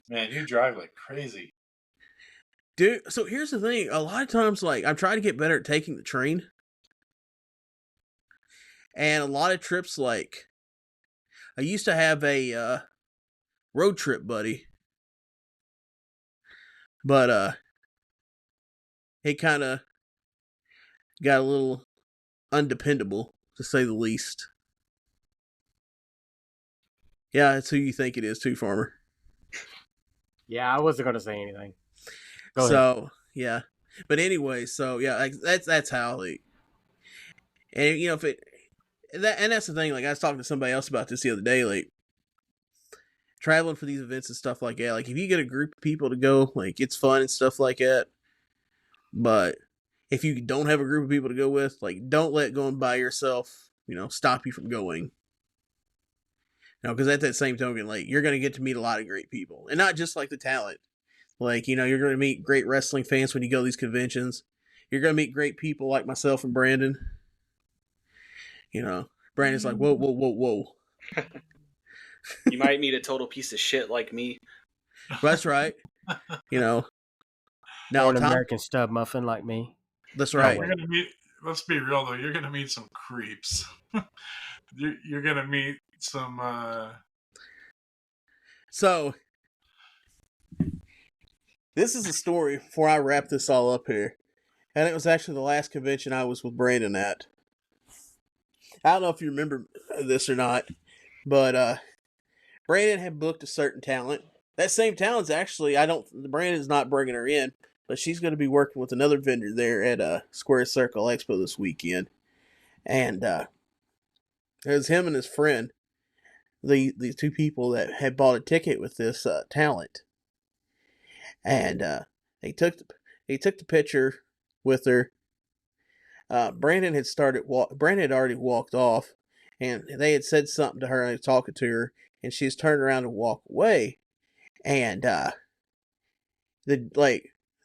Man, you drive like crazy. Dude, so here's the thing. A lot of times, like, I'm trying to get better at taking the train. And a lot of trips, like, I used to have a road trip buddy. But it kind of got a little undependable, to say the least. Yeah, that's who you think it is too, Farmer. Yeah, I wasn't going to say anything. Go ahead. Yeah. But anyway, so yeah, like that's how, like, and that's the thing, like I was talking to somebody else about this the other day, like traveling for these events and stuff like that, like if you get a group of people to go, like it's fun and stuff like that. But if you don't have a group of people to go with, like don't let going by yourself, stop you from going. Because at that same token, like you're going to get to meet a lot of great people, and not just like the talent. Like, you're going to meet great wrestling fans when you go to these conventions. You're going to meet great people like myself and Brandon. Brandon's like, whoa, whoa, whoa, whoa. You might meet a total piece of shit like me. That's right. Now, an American stub muffin like me. That's right. Let's be real though. You're going to meet some creeps. You're going to meet some. So, this is a story before I wrap this all up here. And it was actually the last convention I was with Brandon at. I don't know if you remember this or not, but Brandon had booked a certain talent. That same talent's actually, Brandon's not bringing her in, but she's going to be working with another vendor there at Square Circle Expo this weekend. And it was him and his friend, the two people that had bought a ticket with this talent. And he took the picture with her. Brandon had already walked off, and they had said something to her and was talking to her, and she's turned around to walk away, and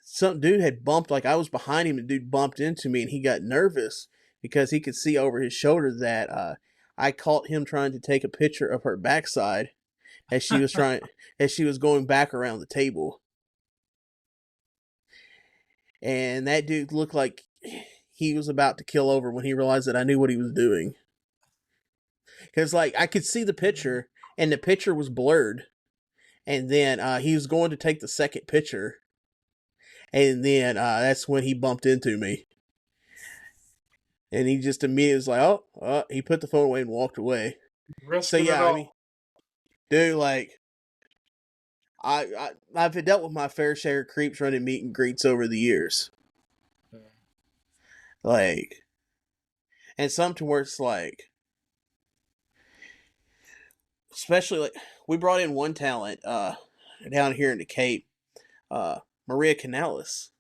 some dude had bumped, like I was behind him, and the dude bumped into me, and he got nervous because he could see over his shoulder that I caught him trying to take a picture of her backside as she was going back around the table. And that dude looked like he was about to kill over when he realized that I knew what he was doing. Because, like, I could see the picture, and the picture was blurred. And then he was going to take the second picture. And then that's when he bumped into me. And he just immediately was like, he put the phone away and walked away. So, yeah, I mean, dude, like, I've dealt with my fair share of creeps running meet and greets over the years. Like, and some to where it's like, especially like, we brought in one talent down here in the Cape, Maria Canales.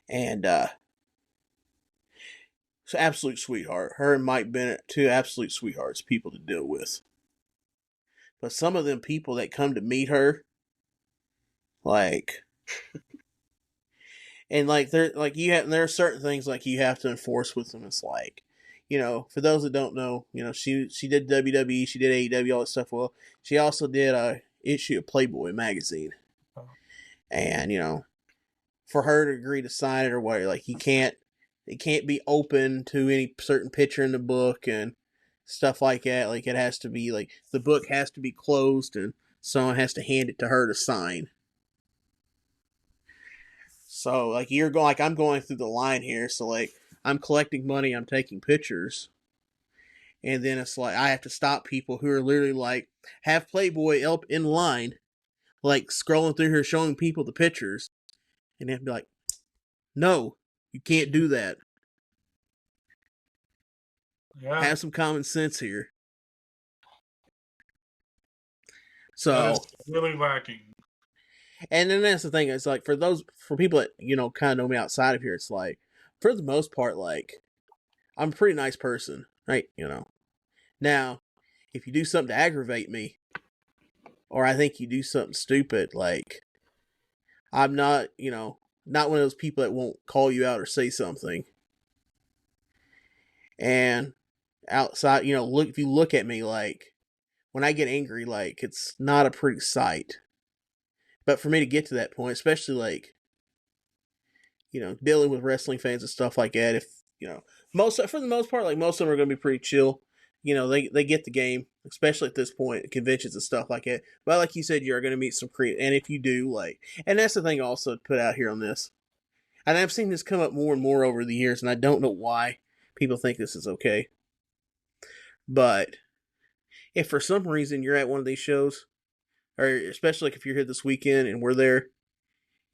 And absolute sweetheart. Her and Mike Bennett, two absolute sweethearts, people to deal with. But some of them people that come to meet her, like, and like there, like there are certain things like you have to enforce with them. It's like, for those that don't know, she did WWE, she did AEW, all that stuff. Well, she also did a issue of Playboy magazine, and for her to agree to sign it or whatever, like it can't be open to any certain picture in the book and stuff like that. Like it has to be like the book has to be closed and someone has to hand it to her to sign. So like I'm going through the line here. So like I'm collecting money, I'm taking pictures, and then it's like I have to stop people who are literally like have Playboy up in line, like scrolling through here showing people the pictures, and they have to be like, no, you can't do that. Yeah. Have some common sense here. So that's really lacking. And then that's the thing. It's like for people that kind of know me outside of here, it's like for the most part, like I'm a pretty nice person, right? Now if you do something to aggravate me, or I think you do something stupid, like I'm not, not one of those people that won't call you out or say something. And outside, if you look at me, like when I get angry, like it's not a pretty sight. But for me to get to that point, especially like, dealing with wrestling fans and stuff like that, if, for the most part, like most of them are going to be pretty chill. They get the game, especially at this point, conventions and stuff like that. But like you said, you're going to meet some and if you do, like, and that's the thing also to put out here on this. And I've seen this come up more and more over the years, and I don't know why people think this is okay. But if for some reason you're at one of these shows, or especially like if you're here this weekend and we're there,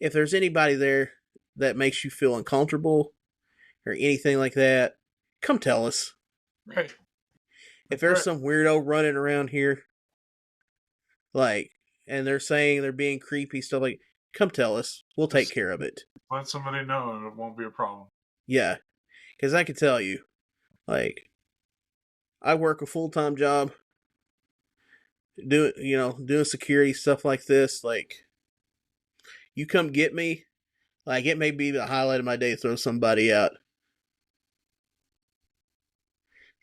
if there's anybody there that makes you feel uncomfortable or anything like that, come tell us. Right. If there's some weirdo running around here, like, and they're saying they're being creepy, stuff like, come tell us. We'll take care of it. Let somebody know and it won't be a problem. Yeah. Because I can tell you, like, I work a full-time job, doing security, stuff like this. Like, you come get me, like, it may be the highlight of my day to throw somebody out.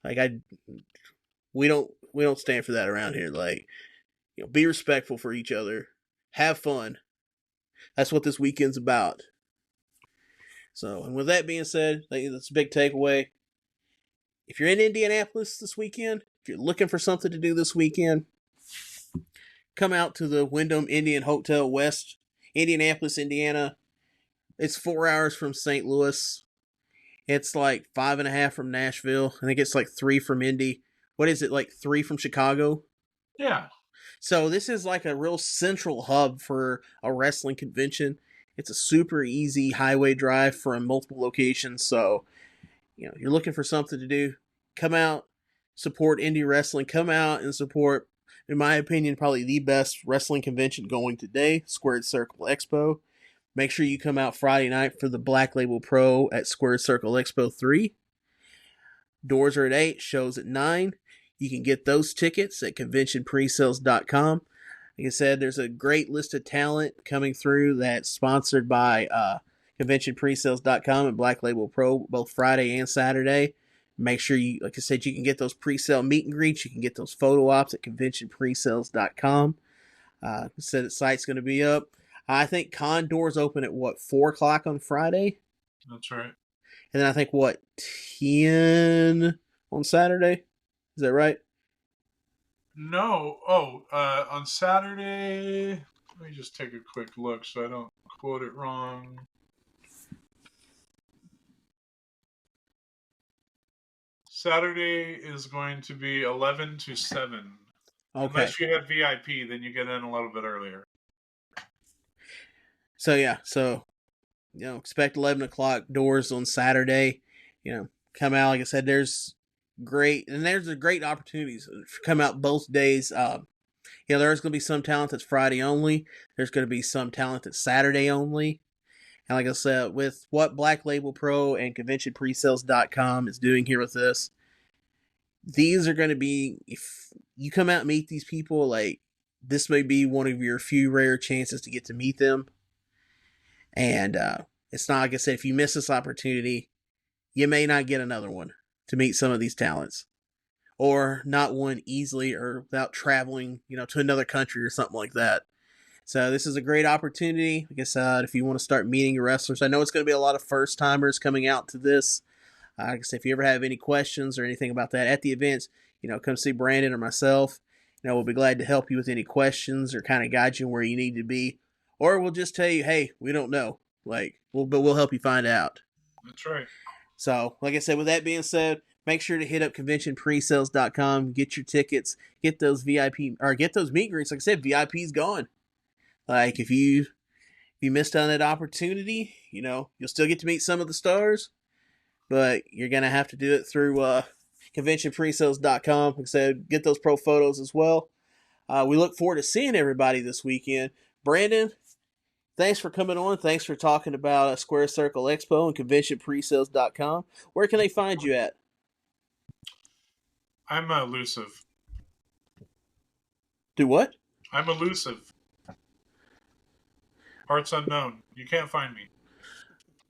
Like, we don't stand for that around here. Like, be respectful for each other. Have fun. That's what this weekend's about. So, and with that being said, I think that's a big takeaway. If you're in Indianapolis this weekend, if you're looking for something to do this weekend, come out to the Wyndham Indian Hotel West, Indianapolis, Indiana. It's 4 hours from St. Louis. It's like 5.5 from Nashville. I think it's like 3 from Indy. What is it, like 3 from Chicago? Yeah. So this is like a real central hub for a wrestling convention. It's a super easy highway drive from multiple locations. So, you're looking for something to do, come out, support indie wrestling. Come out and support, in my opinion, probably the best wrestling convention going today, Square Circle Expo. Make sure you come out Friday night for the Black Label Pro at Square Circle Expo 3. Doors are at 8, shows at 9. You can get those tickets at conventionpresales.com. Like I said, there's a great list of talent coming through that's sponsored by conventionpresales.com and Black Label Pro both Friday and Saturday. Make sure you, like I said, you can get those pre-sale meet and greets. You can get those photo ops at conventionpresales.com. Said the site's going to be up. I think con doors open at 4 o'clock on Friday? That's right. And then I think 10 on Saturday? Is that right? No. On Saturday, let me just take a quick look so I don't quote it wrong. Saturday is going to be 11 to 7. Okay. Unless you have VIP, then you get in a little bit earlier. So, yeah. Expect 11 o'clock doors on Saturday. Come out. Like I said, there's great opportunities. Come out both days. There's going to be some talent that's Friday only. There's going to be some talent that's Saturday only. And like I said, with what Black Label Pro and ConventionPresales.com is doing here with us, these are going to be, if you come out and meet these people, like, this may be one of your few rare chances to get to meet them. And it's not, like I said, if you miss this opportunity, you may not get another one to meet some of these talents. Or not one easily or without traveling, to another country or something like that. So this is a great opportunity. Like I said, if you want to start meeting your wrestlers, I know it's going to be a lot of first timers coming out to this. Like I said, if you ever have any questions or anything about that at the events, come see Brandon or myself. We'll be glad to help you with any questions or kind of guide you where you need to be. Or we'll just tell you, hey, we don't know. But we'll help you find out. That's right. So, like I said, with that being said, make sure to hit up conventionpresales.com, get your tickets, get those VIP or get those meet and greets. Like I said, VIP's gone. Like if you missed on that opportunity, you'll still get to meet some of the stars, but you're gonna have to do it through conventionpresales.com. Like I said, get those pro photos as well. We look forward to seeing everybody this weekend. Brandon, thanks for coming on. Thanks for talking about Square Circle Expo and conventionpresales.com. Where can they find you at? I'm elusive. Do what? I'm elusive. Parts unknown. You can't find me.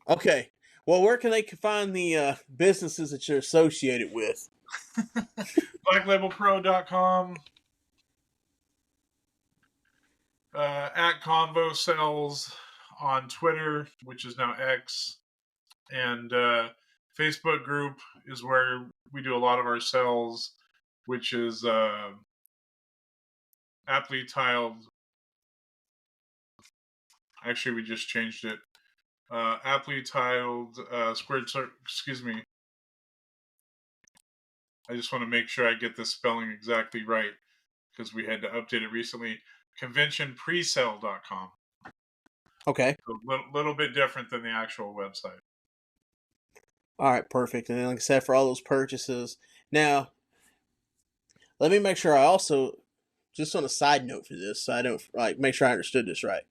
Okay. Well, where can they find the businesses that you're associated with? BlackLabelPro.com. At Convo Sells on Twitter, which is now X. And Facebook group is where we do a lot of our sales, which is aptly tiled. Actually, we just changed it. Aptly tiled squared circle. Excuse me. I just want to make sure I get the spelling exactly right because we had to update it recently. ConventionPresale.com. Okay. So a little bit different than the actual website. All right, perfect. And then, like I said, for all those purchases. Now, let me make sure I also, just on a side note for this, so I don't make sure I understood this right.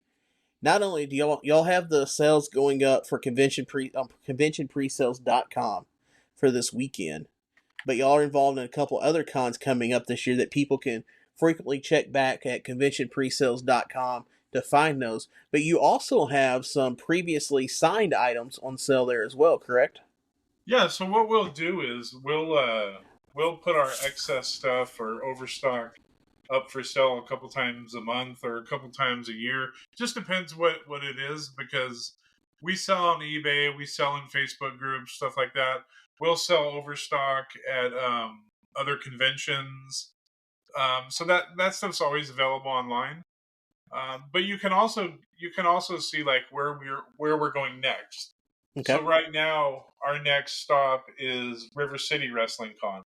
Not only do y'all have the sales going up for conventionpresales.com for this weekend, but y'all are involved in a couple other cons coming up this year that people can frequently check back at conventionpresales.com to find those. But you also have some previously signed items on sale there as well, correct? Yeah, so what we'll do is we'll put our excess stuff or overstock up for sale a couple times a month or a couple times a year. Just depends what it is, because we sell on eBay, we sell in Facebook groups, stuff like that. We'll sell overstock at other conventions. So that stuff's always available online. But you can also see like where we're going next. Okay. So right now our next stop is River City Wrestling Con,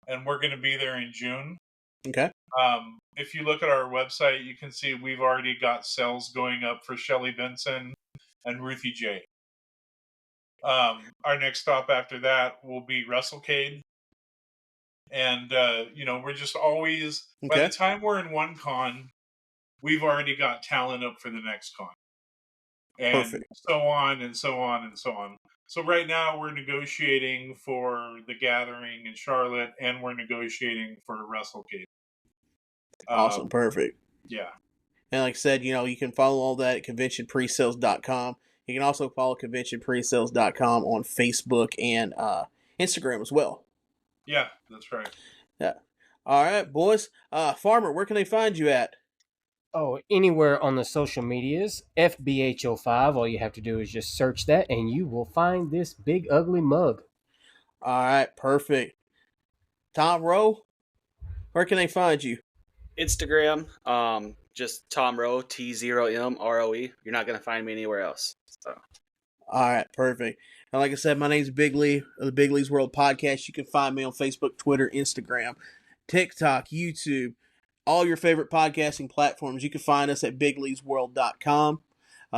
and we're going to be there in June. Okay. If you look at our website, you can see we've already got sales going up for Shelly Benson and Ruthie J. Our next stop after that will be WrestleCade. And, we're just always, by the time we're in one con, we've already got talent up for the next con. And Perfect. So on and so on and so on. So right now we're negotiating for the Gathering in Charlotte, and we're negotiating for WrestleCade. Awesome. Perfect. Yeah. And like I said, you can follow all that at conventionpresales.com. You can also follow conventionpresales.com on Facebook and Instagram as well. Yeah, that's right. Yeah. All right, boys. Farmer, where can they find you at? Oh, anywhere on the social medias, FBHO5. All you have to do is just search that, and you will find this big, ugly mug. All right, perfect. Tom Rowe, where can they find you? Instagram, just Tom Rowe, T0MROE. You're not going to find me anywhere else. So. All right, perfect. And like I said, my name's Big Lee of the Big Lee's World Podcast. You can find me on Facebook, Twitter, Instagram, TikTok, YouTube, all your favorite podcasting platforms. You can find us at bigleesworld.com.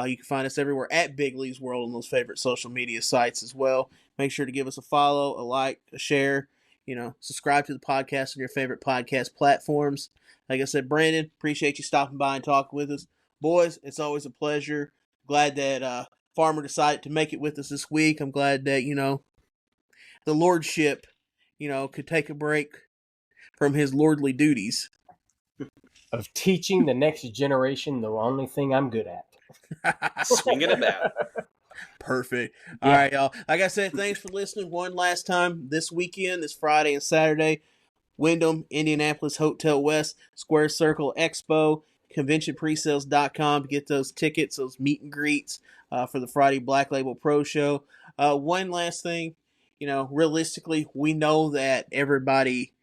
You can find us everywhere at Big Lee's World on those favorite social media sites as well. Make sure to give us a follow, a like, a share. Subscribe to the podcast on your favorite podcast platforms. Like I said, Brandon, appreciate you stopping by and talking with us. Boys, it's always a pleasure. Glad that Farmer decided to make it with us this week. I'm glad that, the lordship, could take a break from his lordly duties. Of teaching the next generation the only thing I'm good at. Swinging a bat. Perfect. All right, y'all. Like I said, thanks for listening one last time. This weekend, this Friday and Saturday, Wyndham, Indianapolis Hotel West, Square Circle Expo, conventionpresales.com to get those tickets, those meet and greets for the Friday Black Label Pro Show. One last thing, realistically, we know that everybody,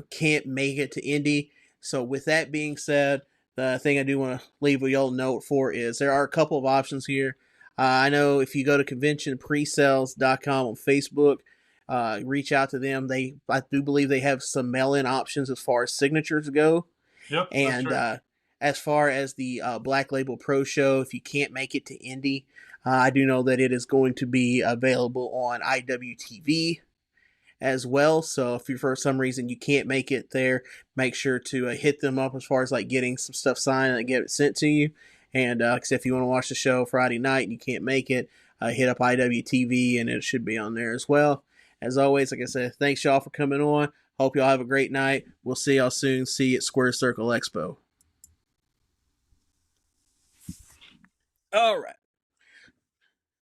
can't make it to Indy. So with that being said, the thing I do want to leave a y'all note for is there are a couple of options here. I know if you go to conventionpresales.com on Facebook, reach out to them. I do believe they have some mail-in options as far as signatures go. Yep. And right. As far as the Black Label Pro Show, if you can't make it to Indy, I do know that it is going to be available on IWTV as well. So if you for some reason you can't make it there, make sure to hit them up as far as like getting some stuff signed and get it sent to you. And if you want to watch the show Friday night and you can't make it, hit up IWTV and it should be on there as well. As always, like I said, thanks y'all for coming on. Hope y'all have a great night. We'll see y'all soon. See you at Square Circle Expo. All right.